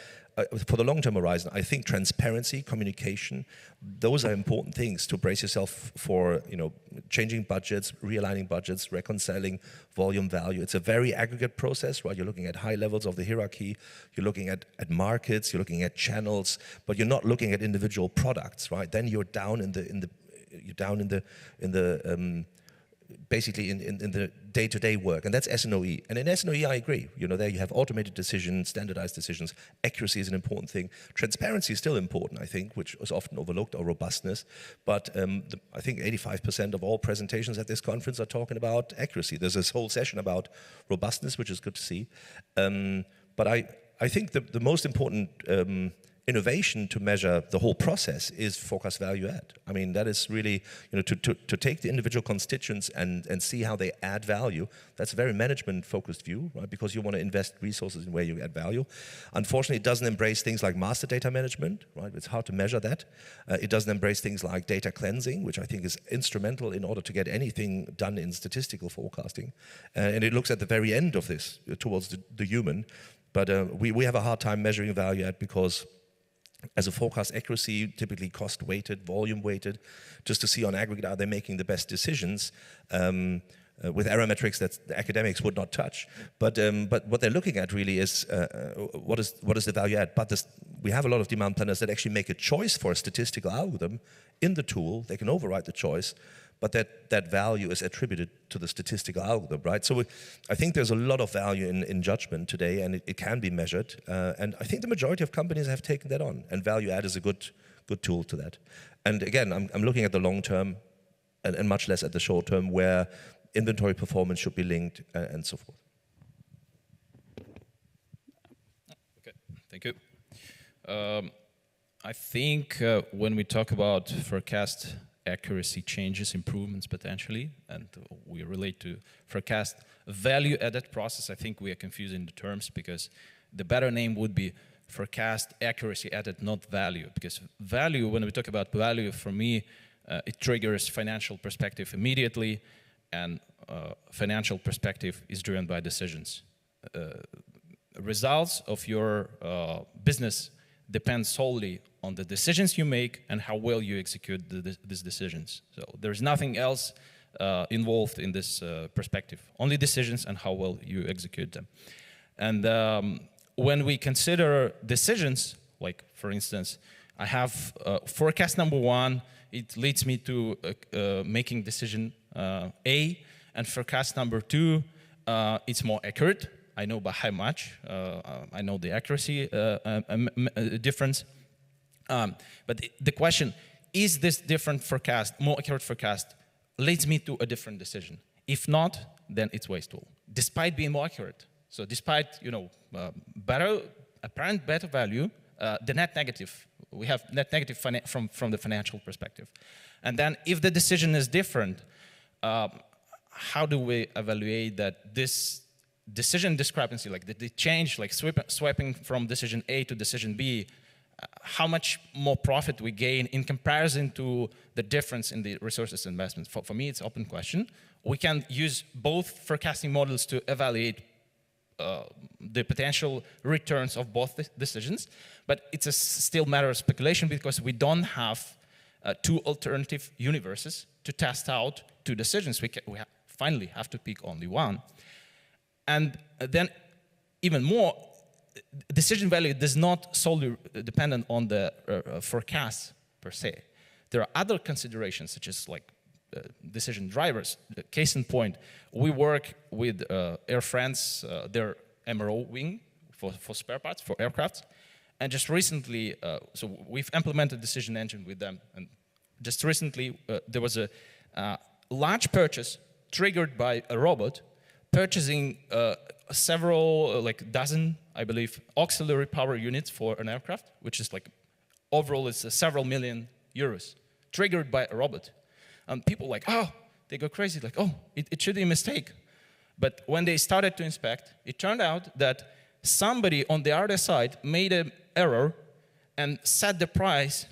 for the long-term horizon, I think transparency, communication, those are important things to brace yourself for, changing budgets, realigning budgets, reconciling volume value. It's a very aggregate process, right? You're looking at high levels of the hierarchy, you're looking at markets, you're looking at channels, but you're not looking at individual products, right? Then you're down in the basically in the day-to-day work, and that's S&OE. And in S&OE, I agree. There you have automated decisions, standardized decisions. Accuracy is an important thing. Transparency is still important, I think, which was often overlooked, or robustness. But I think 85% of all presentations at this conference are talking about accuracy. There's this whole session about robustness, which is good to see. But I think the most important innovation to measure the whole process is forecast value add. I mean, that is really, to take the individual constituents and see how they add value. That's a very management-focused view, right? Because you want to invest resources in where you add value. Unfortunately, it doesn't embrace things like master data management, right? It's hard to measure that. It doesn't embrace things like data cleansing, which I think is instrumental in order to get anything done in statistical forecasting. And it looks at the very end of this, towards the human. But we have a hard time measuring value add because as a forecast accuracy, typically cost-weighted, volume-weighted, just to see on aggregate, are they making the best decisions with error metrics that the academics would not touch. But what they're looking at really is what is the value add. But we have a lot of demand planners that actually make a choice for a statistical algorithm in the tool. They can override the choice, but that value is attributed to the statistical algorithm, right? So I think there's a lot of value in judgment today, and it can be measured. And I think the majority of companies have taken that on, and value add is a good tool to that. And again, I'm looking at the long term and much less at the short term, where inventory performance should be linked and so forth. Okay, thank you. I think when we talk about forecast accuracy changes, improvements potentially, and we relate to forecast value-added process, I think we are confusing the terms, because the better name would be forecast accuracy added, not value. Because value, when we talk about value, for me, it triggers financial perspective immediately, and financial perspective is driven by decisions. Results of your business depend solely on the decisions you make and how well you execute these decisions. So there's nothing else involved in this perspective, only decisions and how well you execute them. And when we consider decisions, like for instance, I have forecast number one, it leads me to making decision A, and forecast number two, it's more accurate. I know by how much, I know the accuracy difference. But the question, is this different forecast, more accurate forecast, leads me to a different decision? If not, then it's wasteful, despite being more accurate. So despite, apparent better value, the net negative, we have net negative from the financial perspective. And then if the decision is different, how do we evaluate that this decision discrepancy, like the change, like swiping from decision A to decision B, how much more profit we gain in comparison to the difference in the resources investments? For me, it's an open question. We can use both forecasting models to evaluate the potential returns of both the decisions, but it's a still matter of speculation because we don't have two alternative universes to test out two decisions. We finally have to pick only one. And then even more, decision value does not solely depend on the forecast per se. There are other considerations such as like decision drivers. Case in point, we work with Air France, their MRO wing for spare parts, for aircrafts. And just recently, so we've implemented decision engine with them. And just recently, there was a large purchase triggered by a robot purchasing several, like dozen, I believe, auxiliary power units for an aircraft, which is like, overall it's several million euros, triggered by a robot. And people like, oh, they go crazy, like, oh, it should be a mistake. But when they started to inspect, it turned out that somebody on the other side made an error and set the price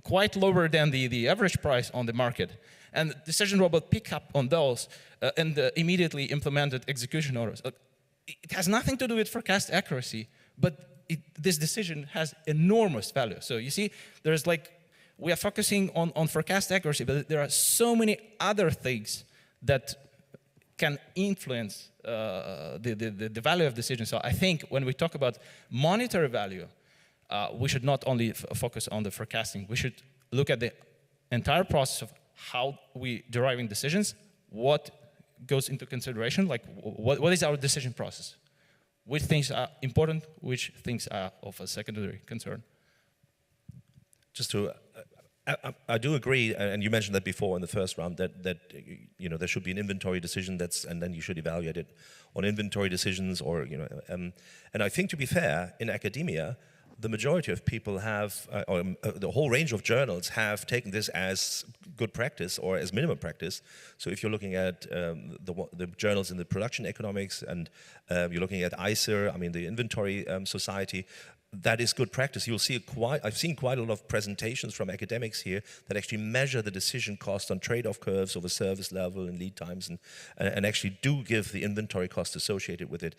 quite lower than the average price on the market. And the decision robot picked up on those and immediately implemented execution orders. It has nothing to do with forecast accuracy, but this decision has enormous value. So you see, there's like, we are focusing on forecast accuracy, but there are so many other things that can influence the value of decisions. So I think when we talk about monetary value, we should not only focus on the forecasting. We should look at the entire process of how we deriving decisions, what goes into consideration, like what is our decision process? Which things are important, which things are of a secondary concern? Just to, I do agree, and you mentioned that before in the first round, that there should be an inventory decision and then you should evaluate it on inventory decisions, or and I think, to be fair, in academia, the majority of people have, the whole range of journals have taken this as good practice or as minimum practice. So if you're looking at the journals in the production economics, and you're looking at ISER, I mean the Inventory Society, that is good practice. You'll see I've seen quite a lot of presentations from academics here that actually measure the decision cost on trade-off curves over service level and lead times, and actually do give the inventory cost associated with it.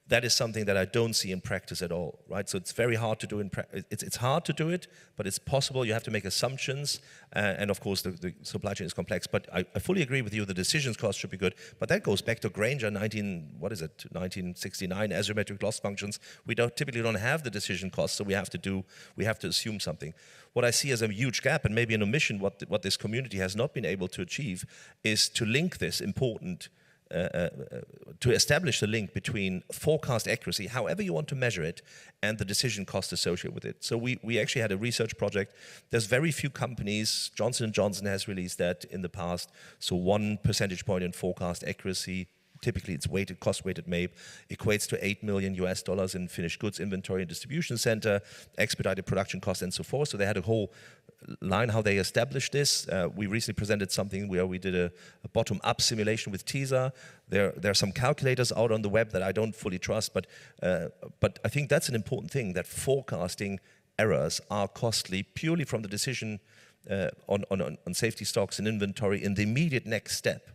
that is something that I don't see in practice at all, right? So it's very hard to do in practice. It's hard to do it, but it's possible. You have to make assumptions, and of course the supply chain is complex. But I fully agree with you. The decisions cost should be good, but that goes back to Granger, 1969, asymmetric loss functions. We typically don't have the decision costs, so we have to assume something. What I see as a huge gap, and maybe an omission, what this community has not been able to achieve, is to link this important. To establish the link between forecast accuracy, however you want to measure it, and the decision cost associated with it. So we actually had a research project. There's very few companies. Johnson & Johnson has released that in the past. So 1 percentage point in forecast accuracy, typically it's weighted, cost-weighted MAPE, equates to $8 million in finished goods inventory and distribution center, expedited production costs, and so forth. So they had a whole line how they established this. We recently presented something where we did a bottom-up simulation with TESA. There are some calculators out on the web that I don't fully trust, but I think that's an important thing, that forecasting errors are costly purely from the decision on safety stocks and inventory in the immediate next step.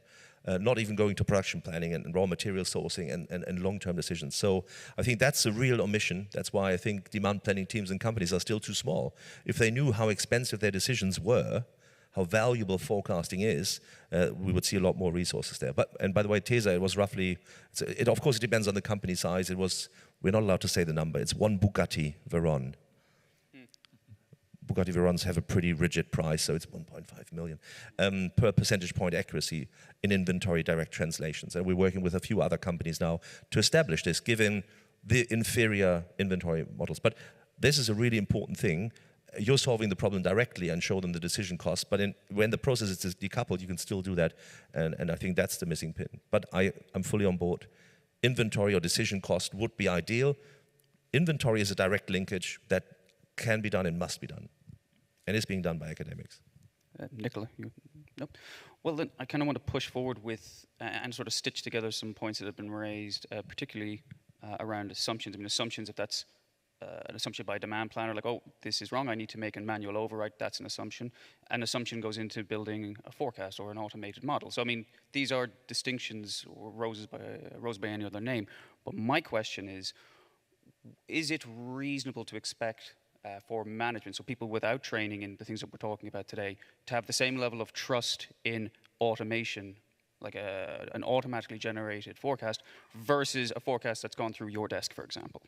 Not even going to production planning and raw material sourcing and long-term decisions. So I think that's a real omission. That's why I think demand planning teams and companies are still too small. If they knew how expensive their decisions were, how valuable forecasting is, we would see a lot more resources there. And by the way, TESA, it was roughly, of course it depends on the company size. We're not allowed to say the number. It's 1 Bugatti Veyron. Bugatti Veyrons have a pretty rigid price, so it's 1.5 million per percentage point accuracy in inventory direct translations. And we're working with a few other companies now to establish this, given the inferior inventory models. But this is a really important thing. You're solving the problem directly and show them the decision cost, but when the process is decoupled, you can still do that, and I think that's the missing pin. But I'm fully on board. Inventory or decision cost would be ideal. Inventory is a direct linkage that can be done and must be done. And it's being done by academics. Nicola, nope. Well, then I kind of want to push forward with and sort of stitch together some points that have been raised, particularly around assumptions. I mean, assumptions, if that's an assumption by a demand planner, like, oh, this is wrong, I need to make a manual override, that's an assumption. An assumption goes into building a forecast or an automated model. So, I mean, these are distinctions, or rose by any other name. But my question is it reasonable to expect for management, so people without training in the things that we're talking about today, to have the same level of trust in automation, like an automatically generated forecast, versus a forecast that's gone through your desk, for example?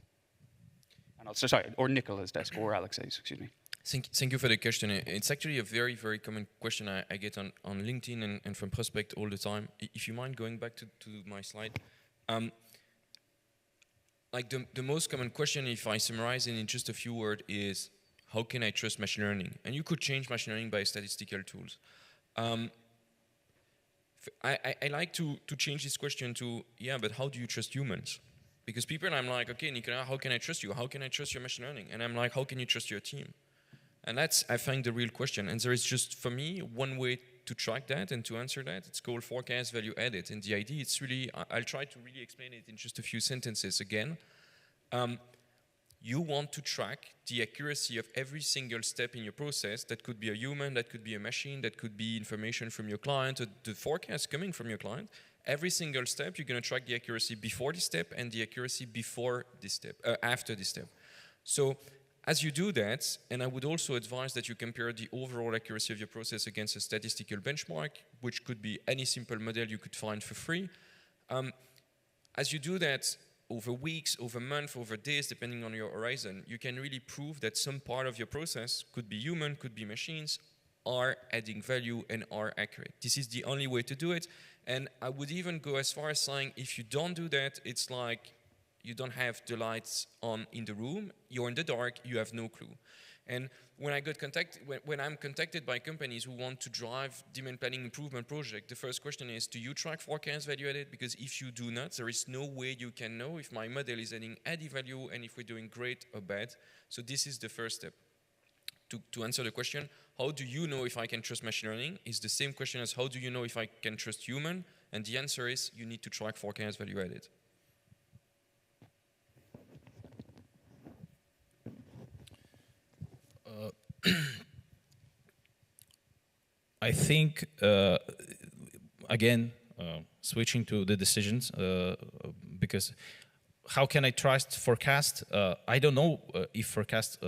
And sorry, or Nicola's desk, or Alexey's, excuse me. Thank you for the question. It's actually a very, very common question I get on LinkedIn and from prospect all the time. If you mind going back to my slide. Like the most common question, if I summarize it in just a few words, is how can I trust machine learning? And you could change machine learning by statistical tools. I like to change this question to, yeah, but how do you trust humans? Because people, I'm like, okay, Nicolas, how can I trust you? How can I trust your machine learning? And I'm like, how can you trust your team? And that's, I find, the real question. And there is just, for me, one way to track that and to answer that. It's called forecast value added. And the idea, it's really, I'll try to really explain it in just a few sentences again. You want to track the accuracy of every single step in your process. That could be a human, that could be a machine, that could be information from your client, or the forecast coming from your client. Every single step, you're going to track the accuracy before this step and the accuracy before this step, after this step. So as you do that, and I would also advise that you compare the overall accuracy of your process against a statistical benchmark, which could be any simple model you could find for free. As you do that over weeks, over months, over days, depending on your horizon, you can really prove that some part of your process, could be human, could be machines, are adding value and are accurate. This is the only way to do it. And I would even go as far as saying, if you don't do that, it's like you don't have the lights on in the room, you're in the dark, you have no clue. And when I'm contacted by companies who want to drive demand planning improvement project, the first question is, do you track forecast value added? Because if you do not, there is no way you can know if my model is adding added value and if we're doing great or bad. So this is the first step. To answer the question, how do you know if I can trust machine learning? Is the same question as how do you know if I can trust human? And the answer is you need to track forecast value added. I think, again, switching to the decisions, because how can I trust forecast? I don't know if forecast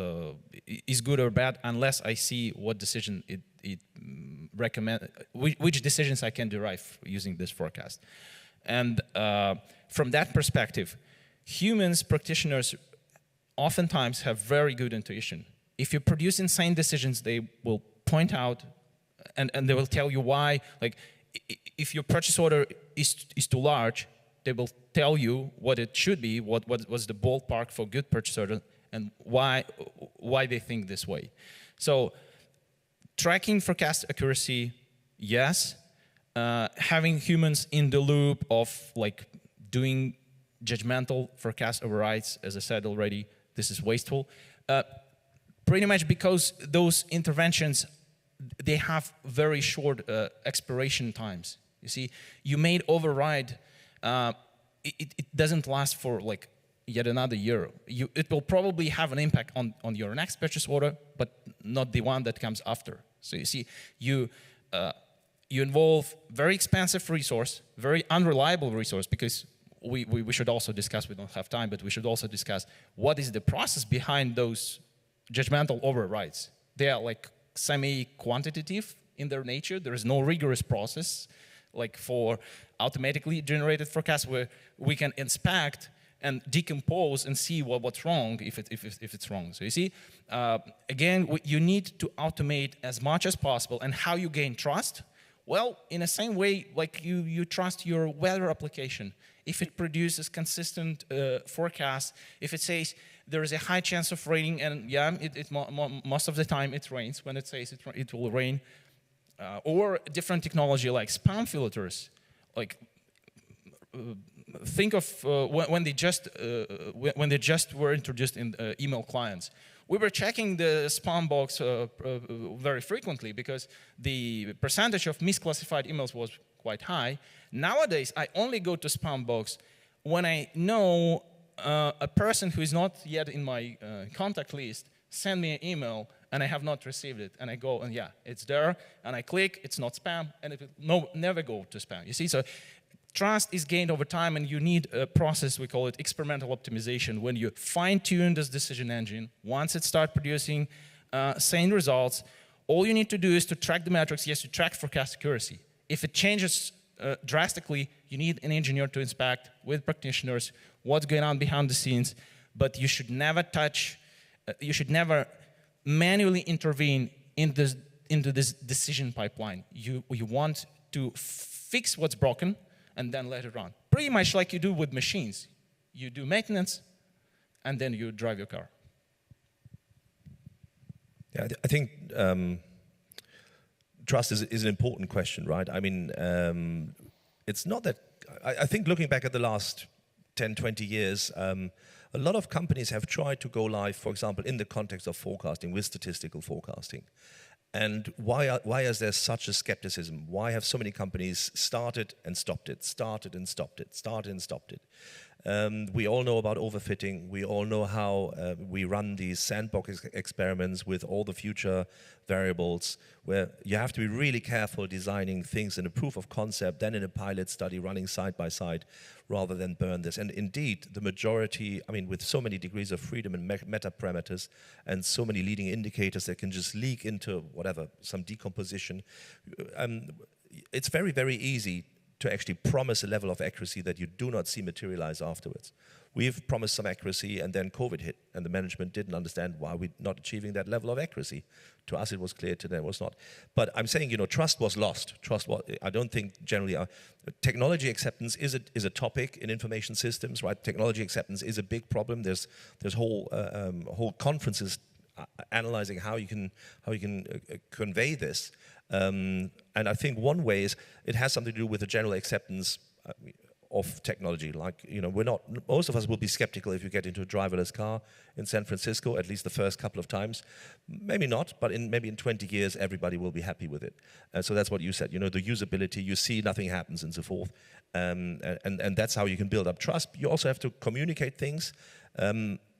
is good or bad unless I see what decision it recommend, which decisions I can derive using this forecast. And from that perspective, humans, practitioners, oftentimes have very good intuition. If you produce insane decisions, they will point out and they will tell you why. Like, if your purchase order is too large, they will tell you what it should be, what was the ballpark for good purchase order, and why they think this way. So tracking forecast accuracy, yes. Having humans in the loop of like doing judgmental forecast overrides, as I said already, this is wasteful. Pretty much because those interventions, they have very short expiration times. You see, you made override, it doesn't last for like yet another year. It will probably have an impact on your next purchase order, but not the one that comes after. So you see, you involve very expensive resource, very unreliable resource, because we should also discuss, we don't have time, but we should also discuss what is the process behind those judgmental overrides. They are like semi-quantitative in their nature. There is no rigorous process like for automatically generated forecasts where we can inspect and decompose and see what's wrong if it's wrong. So you see, again, you need to automate as much as possible. And how you gain trust? Well, in the same way, like you trust your weather application. If it produces consistent forecasts, if it says there is a high chance of raining, and yeah, most of the time it rains when it says it will rain, or different technology like spam filters, like think of when they just were introduced in email clients. We were checking the spam box very frequently because the percentage of misclassified emails was quite high. Nowadays, I only go to spam box when I know a person who is not yet in my contact list send me an email and I have not received it. And I go, and yeah, it's there. And I click, it's not spam, and it will never go to spam. You see, so trust is gained over time, and you need a process, we call it experimental optimization, when you fine-tune this decision engine. Once it starts producing sane results, all you need to do is to track the metrics. Yes, you track forecast accuracy. If it changes drastically, you need an engineer to inspect with practitioners what's going on behind the scenes, but you should never touch, you should never manually intervene into this decision pipeline. You want to fix what's broken and then let it run. Pretty much like you do with machines. You do maintenance, and then you drive your car. Yeah, I think trust is an important question, right? I mean, it's not that, I think looking back at the last 10, 20 years, a lot of companies have tried to go live, for example, in the context of forecasting, with statistical forecasting. And why is there such a skepticism? Why have so many companies started and stopped it, started and stopped it, started and stopped it? We all know about overfitting. We all know how we run these sandbox experiments with all the future variables, where you have to be really careful designing things in a proof of concept, then in a pilot study running side by side, rather than burn this. And indeed, the majority, I mean, with so many degrees of freedom and meta parameters and so many leading indicators that can just leak into whatever, some decomposition, it's very, very easy to actually promise a level of accuracy that you do not see materialize afterwards. We've promised some accuracy, and then COVID hit, and the management didn't understand why we're not achieving that level of accuracy. To us, it was clear, to them it was not. But I'm saying, you know, trust was lost. Trust was, I don't think generally, technology acceptance is a topic in information systems, right? Technology acceptance is a big problem. There's whole conferences analyzing how you can convey this. And I think one way is it has something to do with the general acceptance of technology. Like, you know, most of us will be skeptical if you get into a driverless car in San Francisco, at least the first couple of times. Maybe not, but maybe in 20 years, everybody will be happy with it. So that's what you said, you know, the usability, you see nothing happens and so forth. And that's how you can build up trust. You also have to communicate things.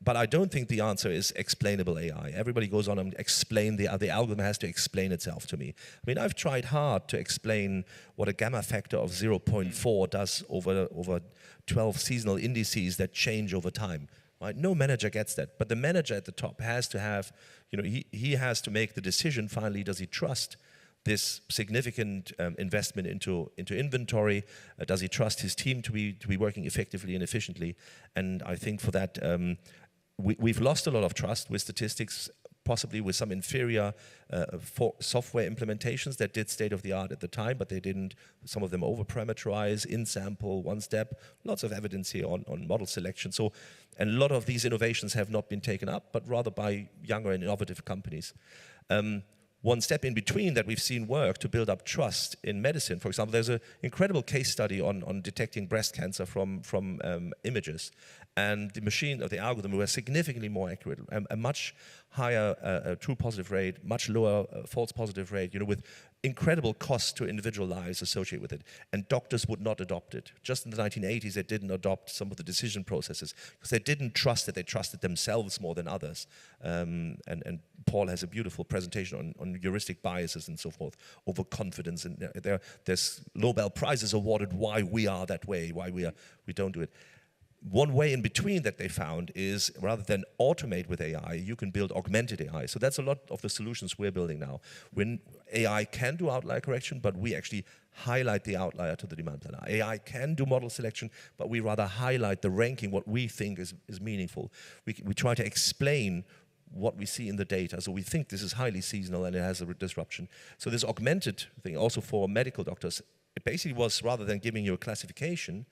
But I don't think the answer is explainable AI. Everybody goes on and explain the algorithm has to explain itself to me. I mean, I've tried hard to explain what a gamma factor of 0.4 does over 12 seasonal indices that change over time. Right? No manager gets that, but the manager at the top has to have, he has to make the decision finally, does he trust this significant investment into inventory? Does he trust his team to be working effectively and efficiently? And I think for that, we've lost a lot of trust with statistics, possibly with some inferior software implementations that did state-of-the-art at the time, but they didn't, some of them over-parameterize, in-sample, one-step, lots of evidence here on model selection. So, and a lot of these innovations have not been taken up, but rather by younger and innovative companies. One step in between that we've seen work to build up trust in medicine. For example, there's an incredible case study on detecting breast cancer from images. And the machine, or the algorithm, was significantly more accurate, a much higher true positive rate, much lower false positive rate, with incredible costs to individual lives associated with it. And doctors would not adopt it. Just in the 1980s, they didn't adopt some of the decision processes because they didn't trust it. They trusted themselves more than others. And Paul has a beautiful presentation on heuristic biases and so forth, overconfidence. And there's Nobel Prizes awarded why we are that way, why we don't do it. One way in between that they found is, rather than automate with AI, you can build augmented AI. So that's a lot of the solutions we're building now. When AI can do outlier correction, but we actually highlight the outlier to the demand planner. AI can do model selection, but we rather highlight the ranking, what we think is meaningful. We try to explain what we see in the data. So we think this is highly seasonal and it has a disruption. So this augmented thing, also for medical doctors, it basically was, rather than giving you a classification,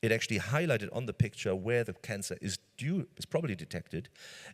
it actually highlighted on the picture where the cancer is probably detected.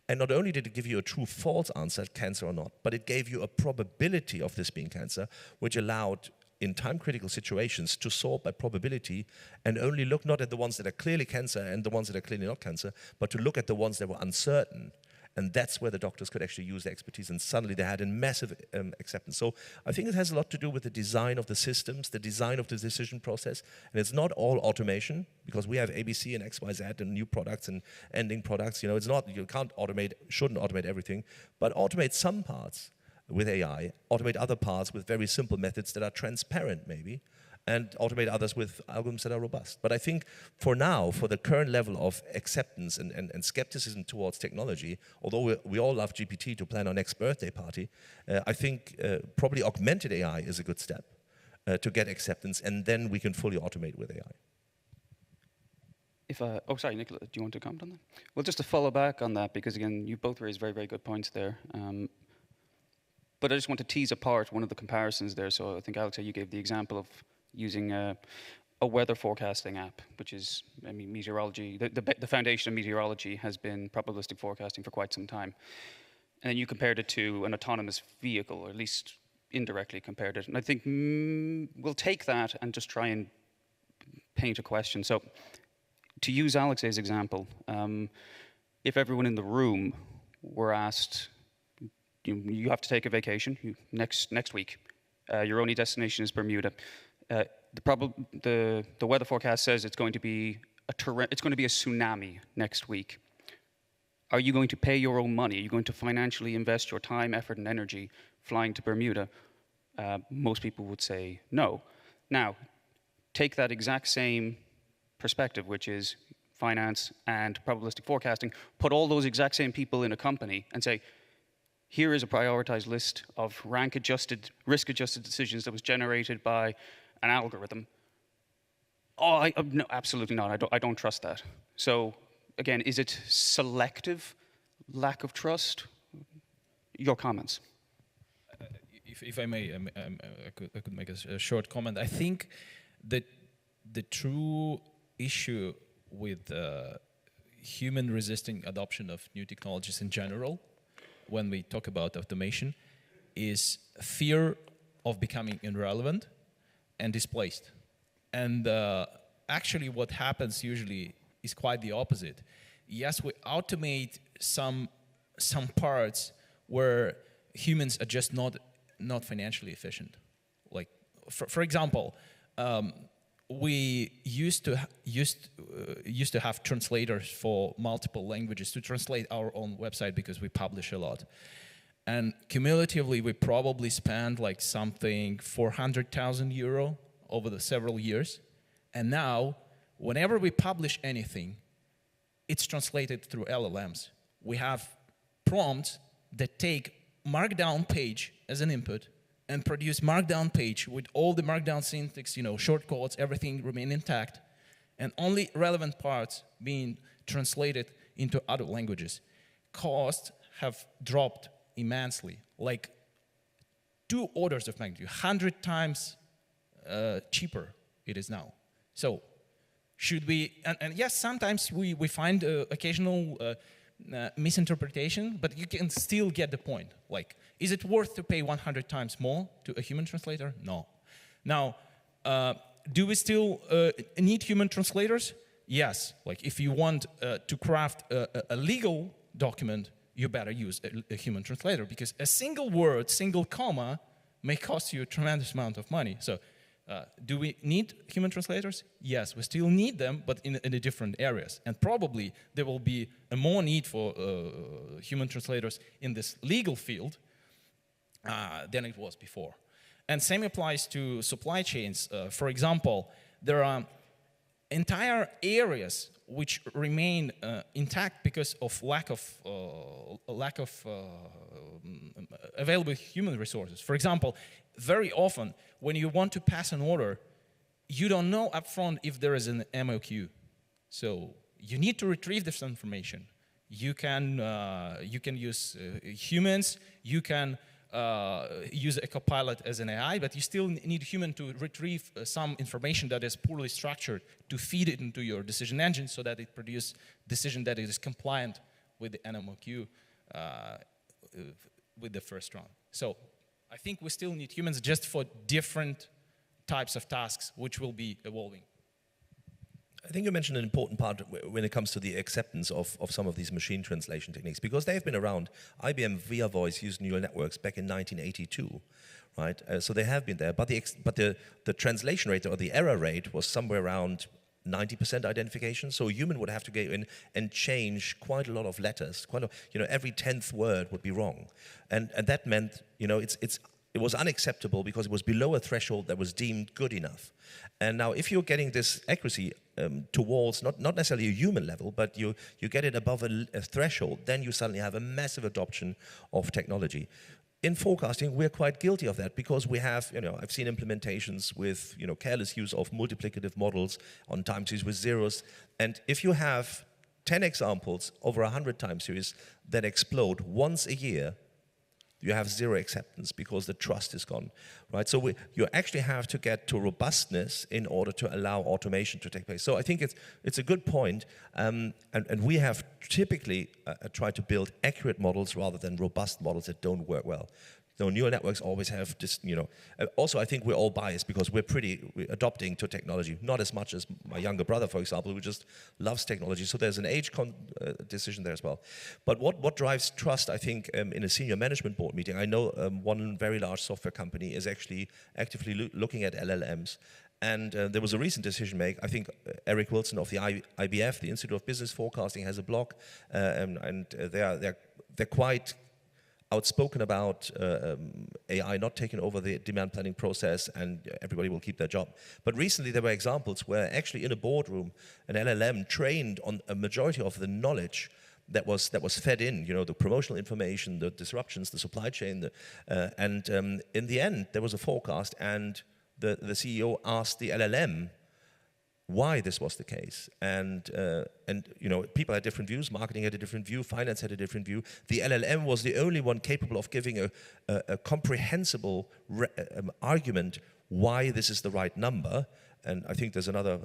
And not only did it give you a true false answer, cancer or not, but it gave you a probability of this being cancer, which allowed, in time-critical situations, to sort by probability and only look not at the ones that are clearly cancer and the ones that are clearly not cancer, but to look at the ones that were uncertain. And that's where the doctors could actually use their expertise, and suddenly they had a massive acceptance. So I think it has a lot to do with the design of the systems, the design of the decision process, and it's not all automation, because we have ABC and XYZ and new products and ending products. It's not, you can't automate, shouldn't automate everything, but automate some parts with AI, automate other parts with very simple methods that are transparent maybe, and automate others with algorithms that are robust. But I think for now, for the current level of acceptance and skepticism towards technology, although we all love GPT to plan our next birthday party, I think probably augmented AI is a good step to get acceptance, and then we can fully automate with AI. Oh, sorry, Nicola, do you want to comment on that? Well, just to follow back on that, because again, you both raised very, very good points there. But I just want to tease apart one of the comparisons there. So I think, Alexey, you gave the example of using a weather forecasting app, which is, I mean, meteorology. The foundation of meteorology has been probabilistic forecasting for quite some time. And then you compared it to an autonomous vehicle, or at least indirectly compared it. And I think we'll take that and just try and paint a question. So to use Alexey's example, if everyone in the room were asked, you have to take a vacation next week, your only destination is Bermuda. The weather forecast says it's going to be a tsunami next week. Are you going to pay your own money? Are you going to financially invest your time, effort, and energy flying to Bermuda? Most people would say no. Now, take that exact same perspective, which is finance and probabilistic forecasting, put all those exact same people in a company and say, here is a prioritized list of rank-adjusted, risk-adjusted decisions that was generated by an algorithm. Oh, no, absolutely not. I don't trust that. So, again, is it selective lack of trust? Your comments. If I may, I could make a short comment. I think that the true issue with human resisting adoption of new technologies in general, when we talk about automation, is fear of becoming irrelevant and displaced. And actually what happens usually is quite the opposite. Yes, we automate some parts where humans are just not financially efficient. Like, for example, we used to have translators for multiple languages to translate our own website because we publish a lot. And cumulatively, we probably spent like something 400,000 euro over the several years. And now, whenever we publish anything, it's translated through LLMs. We have prompts that take markdown page as an input and produce markdown page with all the markdown syntax, shortcodes, everything remain intact, and only relevant parts being translated into other languages. Costs have dropped immensely, like 2 orders of magnitude, 100 times cheaper it is now. So should we, and yes, sometimes we find occasional misinterpretation, but you can still get the point. Like, is it worth to pay 100 times more to a human translator? No. Now, do we still need human translators? Yes. Like, if you want to craft a legal document, you better use a human translator, because a single word, single comma, may cost you a tremendous amount of money. So, do we need human translators? Yes, we still need them, but in the different areas. And probably there will be a more need for human translators in this legal field than it was before. And same applies to supply chains. For example, there are entire areas which remain intact because of lack of available human resources. For example, very often when you want to pass an order, you don't know upfront if there is an MOQ. So you need to retrieve this information. You can use humans. You can use a copilot as an AI, but you still need human to retrieve some information that is poorly structured to feed it into your decision engine so that it produces decision that is compliant with the NMOQ with the first round. So I think we still need humans just for different types of tasks which will be evolving. I think you mentioned an important part when it comes to the acceptance of some of these machine translation techniques, because they've been around. IBM via voice used neural networks back in 1982, right? So they have been there, but the translation rate or the error rate was somewhere around 90% identification. So a human would have to go in and change quite a lot of letters. Every 10th word would be wrong, and that meant it was unacceptable because it was below a threshold that was deemed good enough. And now if you're getting this accuracy towards not necessarily a human level, but you get it above a threshold, then you suddenly have a massive adoption of technology. In forecasting, we're quite guilty of that because we have, I've seen implementations with, careless use of multiplicative models on time series with zeros. And if you have 10 examples over 100 time series that explode once a year, you have zero acceptance because the trust is gone, right? So you actually have to get to robustness in order to allow automation to take place. So I think it's a good point, and we have typically tried to build accurate models rather than robust models that don't work well. So neural networks always have this, also I think we're all biased because we're adopting to technology, not as much as my younger brother, for example, who just loves technology. So there's an age decision there as well. But what drives trust, I think, in a senior management board meeting, I know one very large software company is actually actively looking at LLMs. And there was a recent decision made. I think Eric Wilson of the IBF, the Institute of Business Forecasting, has a blog, and they're quite outspoken about AI not taking over the demand planning process and everybody will keep their job. But recently there were examples where actually in a boardroom an LLM trained on a majority of the knowledge that was fed in, the promotional information, the disruptions, the supply chain, and in the end there was a forecast and the CEO asked the LLM why this was the case, and people had different views. Marketing had a different view. Finance had a different view. The LLM was the only one capable of giving a comprehensible argument why this is the right number. And I think there's another.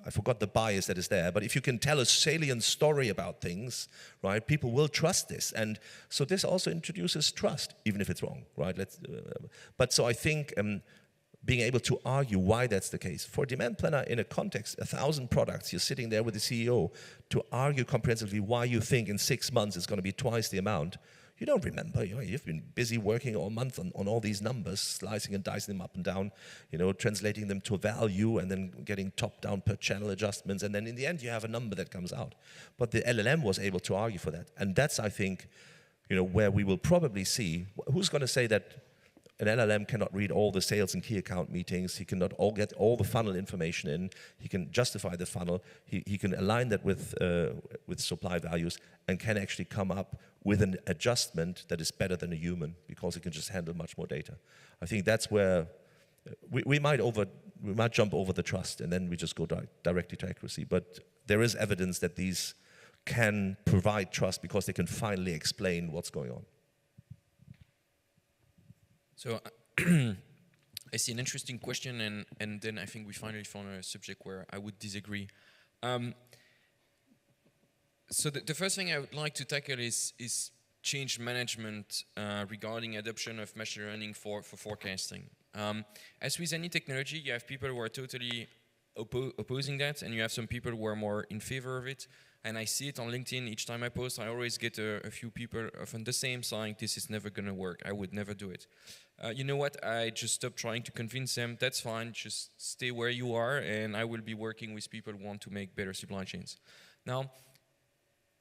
I forgot the bias that is there. But if you can tell a salient story about things, right, people will trust this. And so this also introduces trust, even if it's wrong, right? But so I think. Being able to argue why that's the case. For a demand planner in a context, 1,000 products, you're sitting there with the CEO to argue comprehensively why you think in 6 months it's going to be twice the amount. You don't remember. You've been busy working all month on all these numbers, slicing and dicing them up and down, translating them to value and then getting top-down per channel adjustments. And then in the end, you have a number that comes out. But the LLM was able to argue for that. And that's, I think, where we will probably see, who's going to say that an LLM cannot read all the sales and key account meetings, he cannot get all the funnel information in, he can justify the funnel, he can align that with supply values and can actually come up with an adjustment that is better than a human because it can just handle much more data. I think that's where we might jump over the trust and then we just go directly to accuracy. But there is evidence that these can provide trust because they can finally explain what's going on. So I see an interesting question, and then I think we finally found a subject where I would disagree. So the first thing I would like to tackle is change management regarding adoption of machine learning for forecasting. As with any technology, you have people who are totally opposing that, and you have some people who are more in favor of it. And I see it on LinkedIn each time I post. I always get a few people on the same side. This is never going to work. I would never do it. You know what? I just stopped trying to convince them. That's fine. Just stay where you are, and I will be working with people who want to make better supply chains. Now,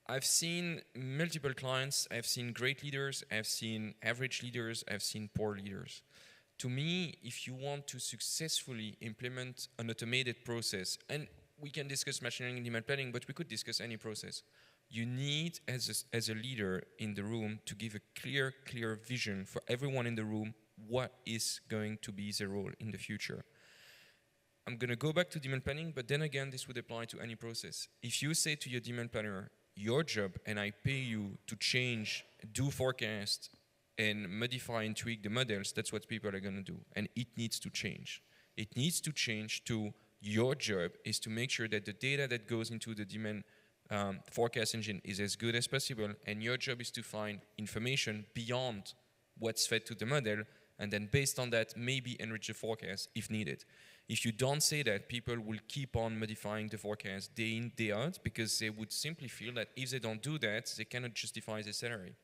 I've seen multiple clients. I've seen great leaders. I've seen average leaders. I've seen poor leaders. To me, if you want to successfully implement an automated process, and we can discuss machine learning and demand planning, but we could discuss any process. You need, as a leader in the room, to give a clear vision for everyone in the room what is going to be the role in the future. I'm going to go back to demand planning, but then again, this would apply to any process. If you say to your demand planner, your job, and I pay you to change, do forecast, and modify and tweak the models, that's what people are going to do. And it needs to change. It needs to change to your job is to make sure that the data that goes into the demand forecast engine is as good as possible, and your job is to find information beyond what's fed to the model, and then based on that, maybe enrich the forecast if needed. If you don't say that, people will keep on modifying the forecast day in, day out, because they would simply feel that if they don't do that, they cannot justify their salary.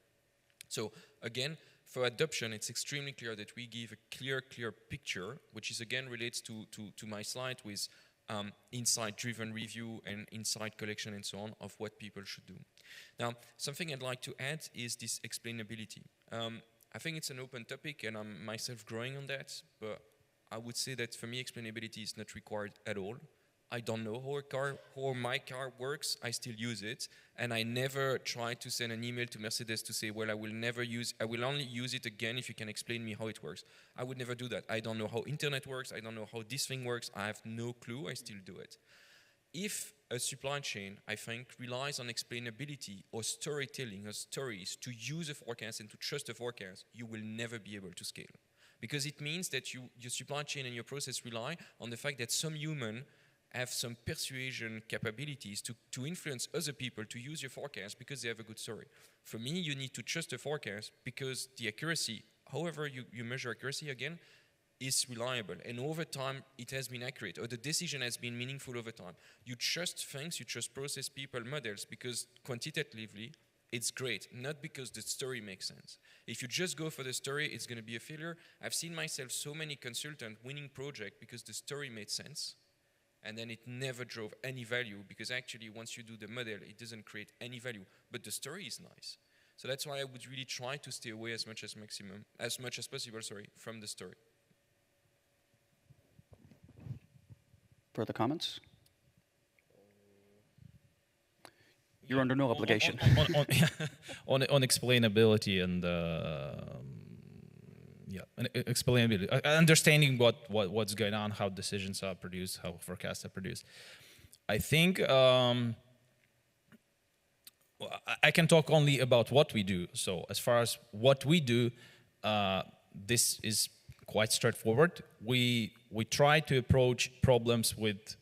So again, for adoption, it's extremely clear that we give a clear picture, which is again relates to my slide with insight-driven review and insight collection and so on of what people should do. Now, something I'd like to add is this explainability. I think it's an open topic, and I'm myself growing on that, but I would say that for me, explainability is not required at all. I don't know how my car works, I still use it, and I never try to send an email to Mercedes to say, well, I will only use it again if you can explain me how it works. I would never do that. I don't know how internet works, I don't know how this thing works, I have no clue, I still do it. If a supply chain, I think, relies on explainability or storytelling or stories to use a forecast and to trust a forecast, you will never be able to scale. Because it means that your supply chain and your process rely on the fact that some human have some persuasion capabilities to influence other people to use your forecast because they have a good story. For me, you need to trust the forecast because the accuracy, however you measure accuracy again, is reliable. And over time, it has been accurate, or the decision has been meaningful over time. You trust things, you trust process, people, models, because quantitatively, it's great, not because the story makes sense. If you just go for the story, it's going to be a failure. I've seen myself so many consultants winning projects because the story made sense, and then it never drove any value, because actually once you do the model, it doesn't create any value, but the story is nice. So that's why I would really try to stay away as much as possible, from the story. Further comments? You're under no obligation. On explainability and explainability, understanding what's going on, how decisions are produced, how forecasts are produced. I think I can talk only about what we do. So as far as what we do, this is quite straightforward. We try to approach problems with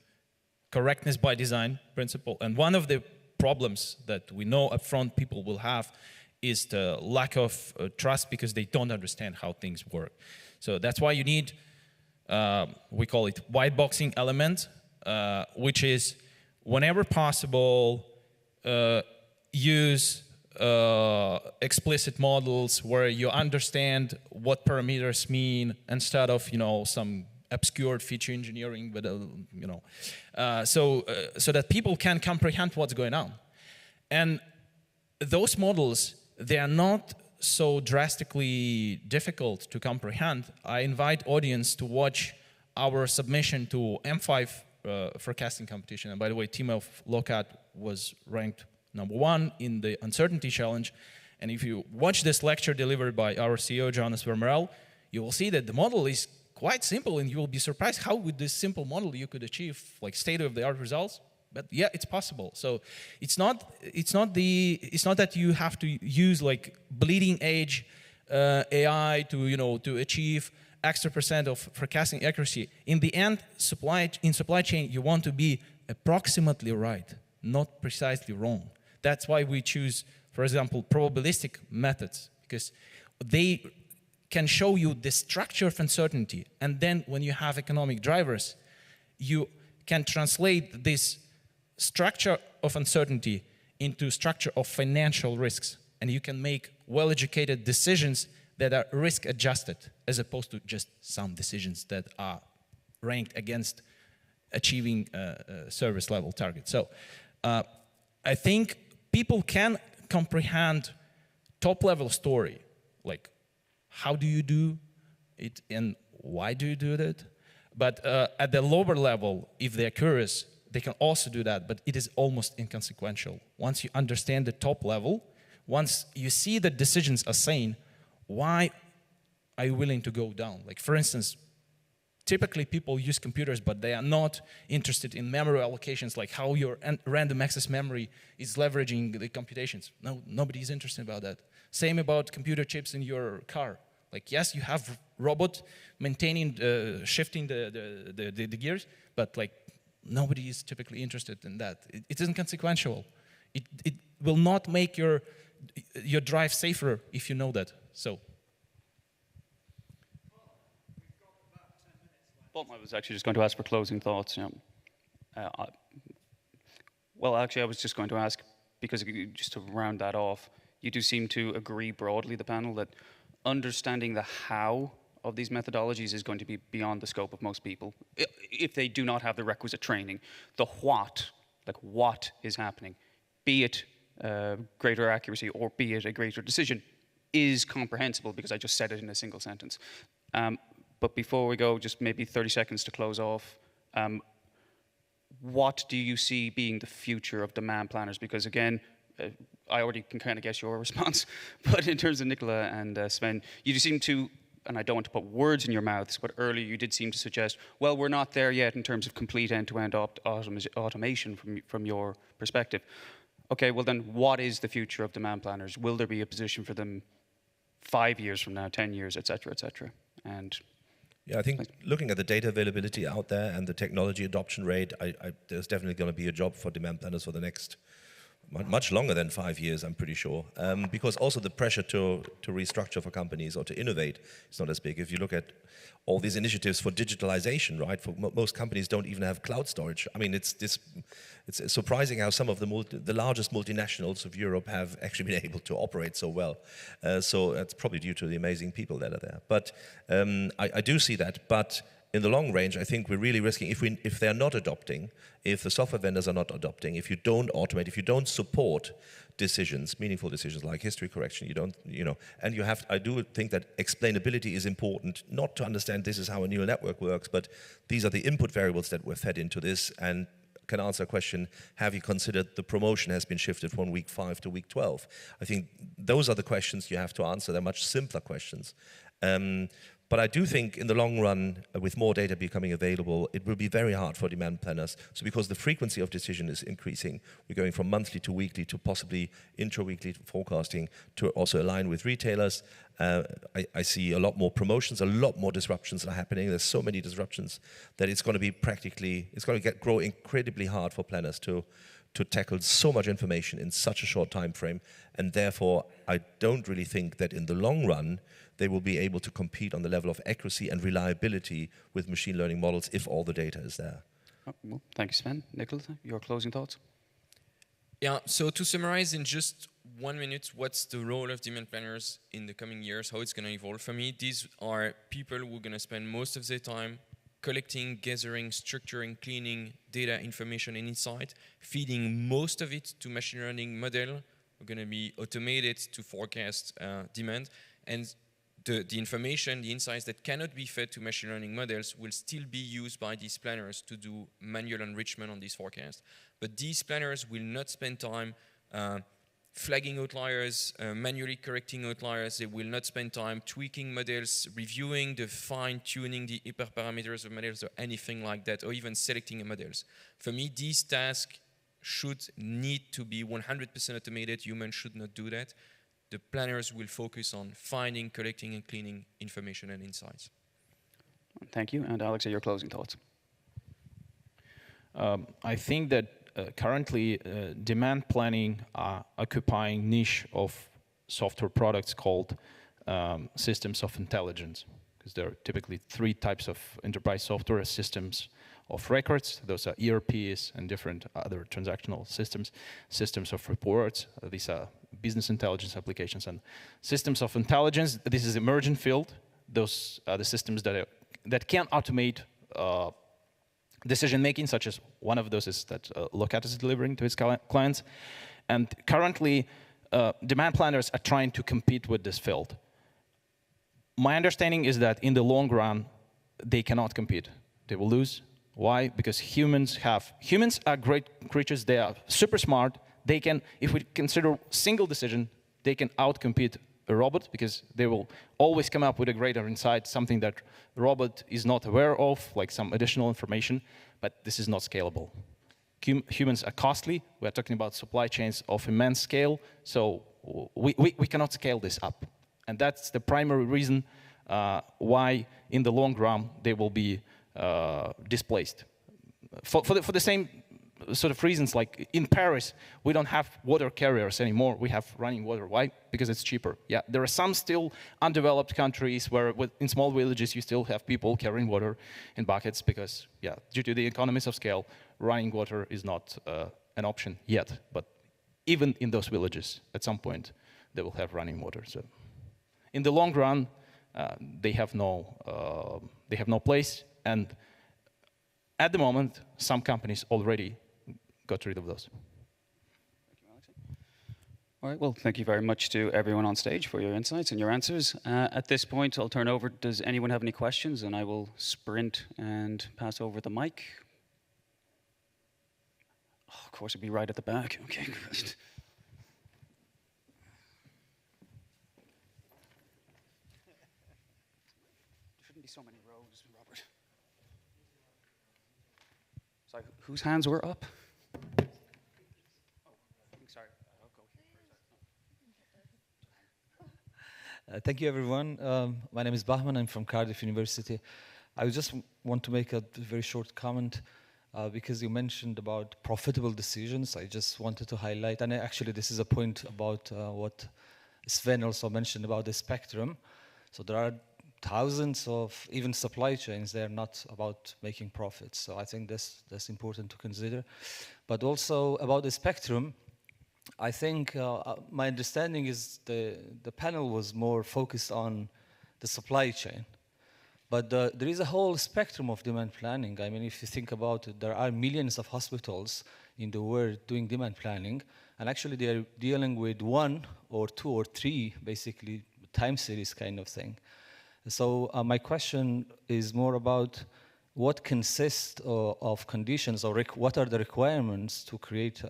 correctness by design principle, and one of the problems that we know upfront people will have is the lack of trust, because they don't understand how things work. So that's why you need, we call it white boxing element, which is whenever possible, use explicit models where you understand what parameters mean instead of, you know, some obscure feature engineering, but you know, so that people can comprehend what's going on. And those models, they are not so drastically difficult to comprehend. I invite audience to watch our submission to M5 forecasting competition. And by the way, team of Lokad was ranked #1 in the uncertainty challenge. And if you watch this lecture delivered by our CEO, Jonas Vermerel, you will see that the model is quite simple, and you will be surprised how with this simple model you could achieve like state-of-the-art results. But yeah, it's possible. So it's not that you have to use like bleeding edge AI to, you know, to achieve extra % of forecasting accuracy. In the end, in supply chain, you want to be approximately right, not precisely wrong. That's why we choose, for example, probabilistic methods, because they can show you the structure of uncertainty. And then when you have economic drivers, you can translate this structure of uncertainty into structure of financial risks. And you can make well-educated decisions that are risk-adjusted, as opposed to just some decisions that are ranked against achieving service level targets. So I think people can comprehend top-level story, like how do you do it and why do you do that? But at the lower level, if they're curious, they can also do that, but it is almost inconsequential. Once you understand the top level, once you see that decisions are sane, why are you willing to go down? Like, for instance, typically people use computers, but they are not interested in memory allocations, like how your random access memory is leveraging the computations. No, nobody is interested about that. Same about computer chips in your car. Like, yes, you have robot maintaining, shifting the gears, but like, nobody is typically interested in that. It isn't consequential. It will not make your drive safer if you know that. So. Well, I was actually just going to ask for closing thoughts. Well, actually, I was just going to ask, because just to round that off, you do seem to agree broadly, the panel, that understanding the how of these methodologies is going to be beyond the scope of most people, if they do not have the requisite training. The what, like what is happening, be it greater accuracy or be it a greater decision, is comprehensible, because I just said it in a single sentence. But before we go, just maybe 30 seconds to close off, what do you see being the future of demand planners? Because again, I already can kind of guess your response, but in terms of Nicola and Sven, you seem to, and I don't want to put words in your mouths, but earlier you did seem to suggest, well, we're not there yet in terms of complete end-to-end automation from your perspective. Okay, well then, what is the future of demand planners? Will there be a position for them 5 years from now, 10 years, et cetera, et cetera? And yeah, I think looking at the data availability out there and the technology adoption rate, there's definitely going to be a job for demand planners for the next much longer than 5 years, I'm pretty sure. Because also the pressure to restructure for companies or to innovate is not as big. If you look at all these initiatives for digitalization, right? For most companies don't even have cloud storage. I mean, it's surprising how some of the largest multinationals of Europe have actually been able to operate so well. So that's probably due to the amazing people that are there. But I do see that. But in the long range, I think we're really risking, if they're not adopting, if the software vendors are not adopting, if you don't automate, if you don't support decisions, meaningful decisions like history correction, and you have, I do think that explainability is important, not to understand this is how a neural network works, but these are the input variables that were fed into this, and can answer a question, have you considered the promotion has been shifted from week 5 to week 12? I think those are the questions you have to answer. They're much simpler questions. But I do think in the long run, with more data becoming available, it will be very hard for demand planners. So because the frequency of decision is increasing, we're going from monthly to weekly to possibly intra-weekly forecasting to also align with retailers. I see a lot more promotions, a lot more disruptions are happening. There's so many disruptions that it's going to be grow incredibly hard for planners to tackle so much information in such a short time frame. And therefore, I don't really think that in the long run, they will be able to compete on the level of accuracy and reliability with machine learning models if all the data is there. Oh, well, thank you, Sven. Nicola, your closing thoughts? Yeah, so to summarize in just 1 minute, what's the role of demand planners in the coming years, how it's going to evolve. For me, these are people who are going to spend most of their time collecting, gathering, structuring, cleaning data, information, and insight, feeding most of it to machine learning model, are going to be automated to forecast demand, and the information, the insights that cannot be fed to machine learning models will still be used by these planners to do manual enrichment on these forecasts. But these planners will not spend time flagging outliers, manually correcting outliers. They will not spend time tweaking models, reviewing the fine-tuning, the hyperparameters of models, or anything like that, or even selecting models. For me, these tasks should need to be 100% automated. Humans should not do that. The planners will focus on finding, collecting, and cleaning information and insights. Thank you. And Alexey, your closing thoughts. I think that currently demand planning are occupying niche of software products called systems of intelligence, because there are typically 3 types of enterprise software: systems of records, those are ERPs and different other transactional systems, systems of reports, these are business intelligence applications, and systems of intelligence. This is emerging field. Those are the systems that can automate decision making, such as one of those is that Lokad is delivering to its clients. And currently, demand planners are trying to compete with this field. My understanding is that in the long run, they cannot compete. They will lose. Why? Because humans are great creatures. They are super smart. They can, if we consider single decision, they can outcompete a robot, because they will always come up with a greater insight, something that the robot is not aware of, like some additional information, but this is not scalable. Humans are costly. We're talking about supply chains of immense scale, so we cannot scale this up. And that's the primary reason why, in the long run, they will be displaced. For the same sort of reasons, like in Paris, we don't have water carriers anymore. We have running water. Why? Because it's cheaper. Yeah, there are some still undeveloped countries where in small villages you still have people carrying water in buckets because, yeah, due to the economies of scale, running water is not an option yet. But even in those villages, at some point, they will have running water. So in the long run, they have no place. And at the moment, some companies already got rid of those. Thank you, Alexey. All right, well, thank you very much to everyone on stage for your insights and your answers. At this point, I'll turn over. Does anyone have any questions? And I will sprint and pass over the mic. Oh, of course, it'd be right at the back. Okay, good. There shouldn't be so many rows, Robert. Sorry, whose hands were up? Sorry, I'll go. Thank you, everyone. My name is Bahman. I'm from Cardiff University. I just want to make a very short comment because you mentioned about profitable decisions. I just wanted to highlight, and actually this is a point about what Sven also mentioned about the spectrum. So there are thousands of even supply chains. They're not about making profits. So I think that's important to consider. But also about the spectrum, I think my understanding is the panel was more focused on the supply chain. But there is a whole spectrum of demand planning. I mean, if you think about it, there are millions of hospitals in the world doing demand planning. And actually, they're dealing with 1 or 2 or 3, basically, time series kind of thing. So my question is more about what consists of conditions, or what are the requirements to create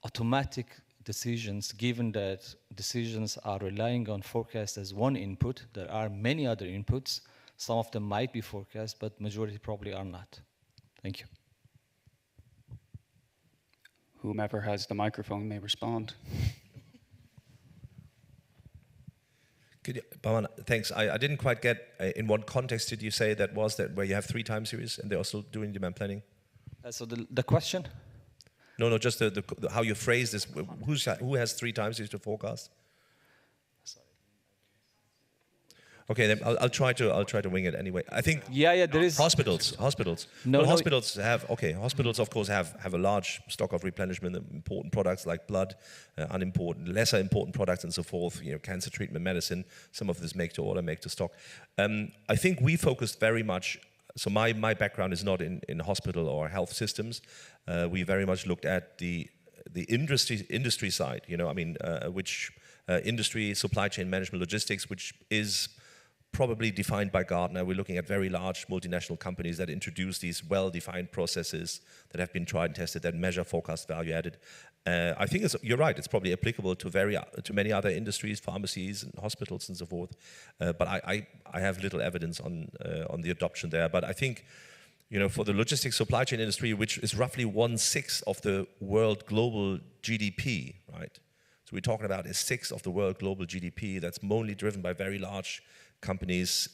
automatic decisions, given that decisions are relying on forecast as one input. There are many other inputs. Some of them might be forecast, but majority probably are not. Thank you. Whomever has the microphone may respond. Baman, thanks. I didn't quite get in what context did you say that was, that where you have 3 time series and they're also doing demand planning? So the question? No, just how you phrase this. Who has 3 time series to forecast? Okay, then I'll try to wing it anyway. I think there is hospitals. No, well, no. hospitals have Hospitals of course have a large stock of replenishment, important products like blood, lesser important products and so forth. You know, cancer treatment, medicine. Some of this make to order, make to stock. I think we focused very much. So my background is not in hospital or health systems. We very much looked at the industry side. You know, I mean, which industry, supply chain management, logistics, which is probably defined by Gartner. We're looking at very large multinational companies that introduce these well-defined processes that have been tried and tested, that measure forecast value added. I think you're right. It's probably applicable to many other industries, pharmacies and hospitals and so forth. But I have little evidence on the adoption there. But I think, you know, for the logistics supply chain industry, which is roughly 1/6 of the world global GDP, right? So we're talking about 1/6 of the world global GDP that's mainly driven by very large companies.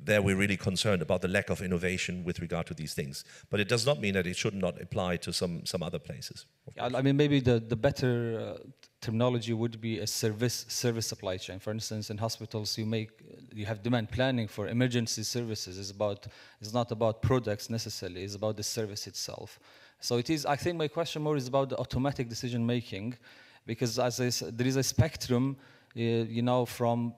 There we're really concerned about the lack of innovation with regard to these things. But it does not mean that it should not apply to some other places. I mean, maybe the better terminology would be a service supply chain. For instance, in hospitals, you have demand planning for emergency services. It's not about products necessarily. It's about the service itself. So it is. I think my question more is about the automatic decision making, because as I said, there is a spectrum. You know, from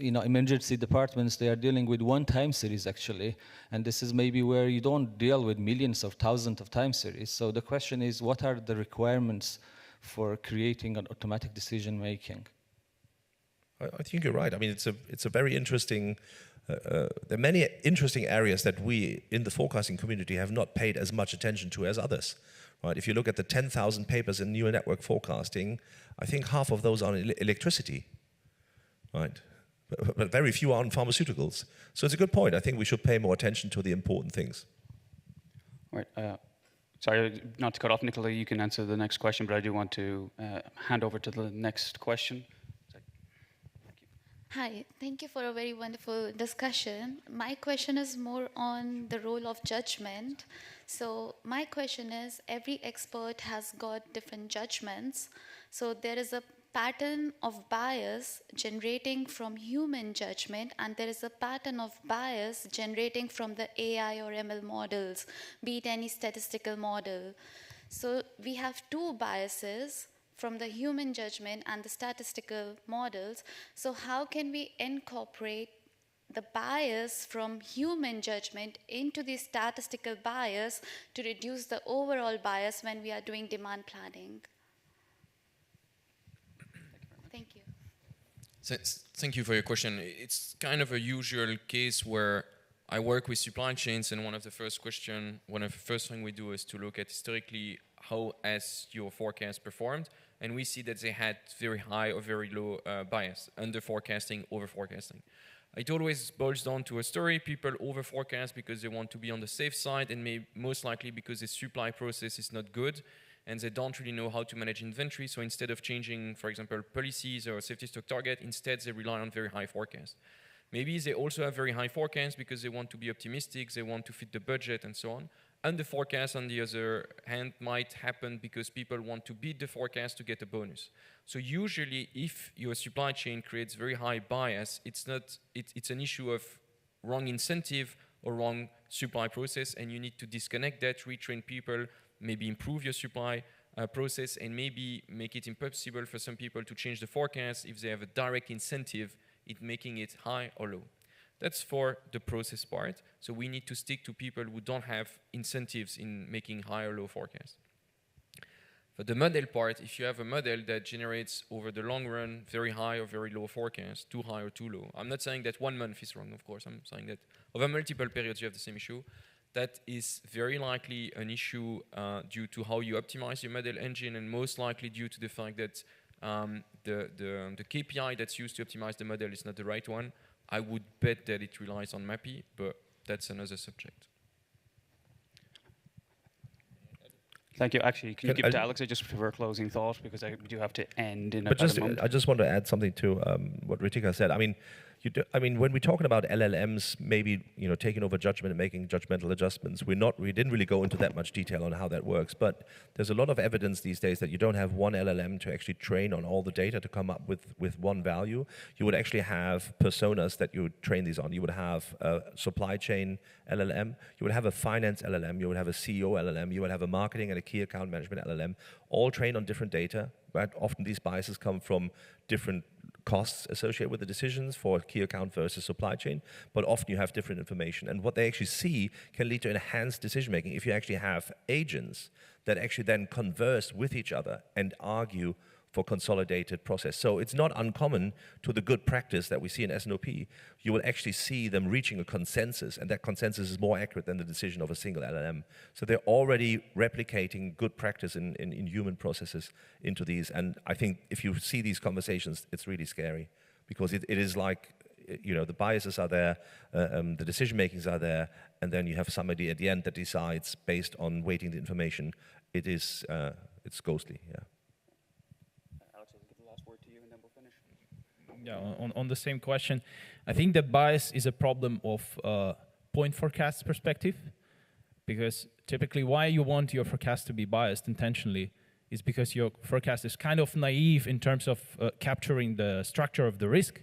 emergency departments, they are dealing with one time series actually, and this is maybe where you don't deal with millions of thousands of time series. So the question is, what are the requirements for creating an automatic decision making? I think you're right. I mean, it's a very interesting. There are many interesting areas that we in the forecasting community have not paid as much attention to as others. Right? If you look at the 10,000 papers in neural network forecasting, I think half of those are on electricity, right? But very few are on pharmaceuticals. So it's a good point. I think we should pay more attention to the important things. All right. Sorry, not to cut off, Nicola, you can answer the next question, but I do want to hand over to the next question. Hi, thank you for a very wonderful discussion. My question is more on the role of judgment. So my question is, every expert has got different judgments. So there is a pattern of bias generating from human judgment, and there is a pattern of bias generating from the AI or ML models, be it any statistical model. So we have two biases from the human judgment and the statistical models. So how can we incorporate the bias from human judgment into the statistical bias to reduce the overall bias when we are doing demand planning? Thank you. Thank you for your question. It's kind of a usual case where I work with supply chains, and one of the first things we do is to look at historically how has your forecast performed, and we see that they had very high or very low bias, under forecasting, over forecasting. It always boils down to a story. People over forecast because they want to be on the safe side, and most likely because the supply process is not good and they don't really know how to manage inventory. So instead of changing, for example, policies or safety stock target, instead they rely on very high forecast. Maybe they also have very high forecast because they want to be optimistic, they want to fit the budget and so on. And the forecast, on the other hand, might happen because people want to beat the forecast to get a bonus. So usually, if your supply chain creates very high bias, it's an issue of wrong incentive or wrong supply process, and you need to disconnect that, retrain people, maybe improve your supply process, and maybe make it impossible for some people to change the forecast if they have a direct incentive in making it high or low. That's for the process part. So we need to stick to people who don't have incentives in making high or low forecasts. For the model part, if you have a model that generates over the long run very high or very low forecast, too high or too low, I'm not saying that 1 month is wrong, of course. I'm saying that over multiple periods you have the same issue. That is very likely an issue due to how you optimize your model engine, and most likely due to the fact that the KPI that's used to optimize the model is not the right one. I would bet that it relies on MAPI, but that's another subject. Thank you. Actually, can you give it to Alexey just for a closing thought, because we do have to end in but about a moment. I just want to add something to what Ritika said. I mean, I mean, when we're talking about LLMs, maybe taking over judgment and making judgmental adjustments, we didn't really go into that much detail on how that works. But there's a lot of evidence these days that you don't have one LLM to actually train on all the data to come up with one value. You would actually have personas that you would train these on. You would have a supply chain LLM. You would have a finance LLM. You would have a CEO LLM. You would have a marketing and a key account management LLM, all trained on different data. But often these biases come from different costs associated with the decisions for key account versus supply chain, but often you have different information. And what they actually see can lead to enhanced decision making if you actually have agents that actually then converse with each other and argue for consolidated process. So it's not uncommon to the good practice that we see in S&OP. You will actually see them reaching a consensus, and that consensus is more accurate than the decision of a single LLM. So they're already replicating good practice in human processes into these. And I think if you see these conversations, it's really scary, because it is like, the biases are there, the decision makings are there, and then you have somebody at the end that decides based on weighting the information. It's ghostly, yeah. Yeah, on the same question, I think that bias is a problem of point forecast perspective, because typically why you want your forecast to be biased intentionally is because your forecast is kind of naive in terms of capturing the structure of the risk.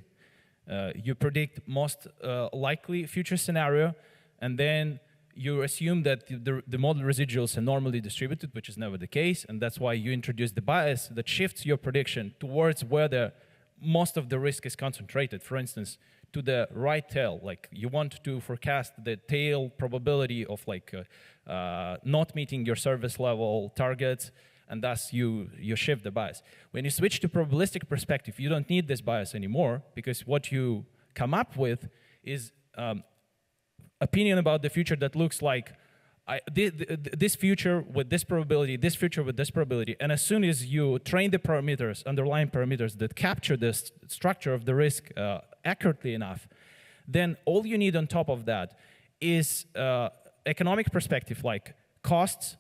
You predict most likely future scenario, and then you assume that the model residuals are normally distributed, which is never the case, and that's why you introduce the bias that shifts your prediction towards where most of the risk is concentrated. For instance, to the right tail, like you want to forecast the tail probability of not meeting your service level targets, and thus you shift the bias. When you switch to probabilistic perspective, you don't need this bias anymore, because what you come up with is opinion about the future that looks like this future with this probability, this future with this probability. And as soon as you train the parameters, underlying parameters that capture the structure of the risk accurately enough, then all you need on top of that is economic perspective, like costs,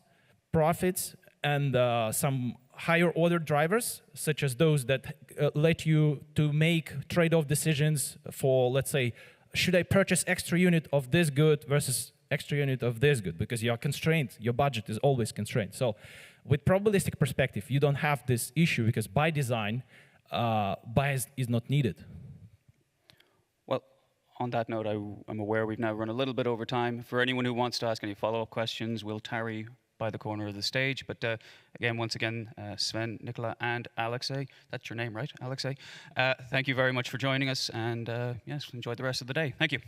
profits, and some higher order drivers, such as those that let you to make trade-off decisions for, let's say, should I purchase extra unit of this good versus extra unit of this good, because you are constrained, your budget is always constrained. So with probabilistic perspective, you don't have this issue, because by design, bias is not needed. Well, on that note, I'm aware we've now run a little bit over time. For anyone who wants to ask any follow-up questions, we'll tarry by the corner of the stage. But once again, Sven, Nicola, and Alexey, that's your name, right, Alexey? Thank you very much for joining us, and yes, enjoy the rest of the day. Thank you.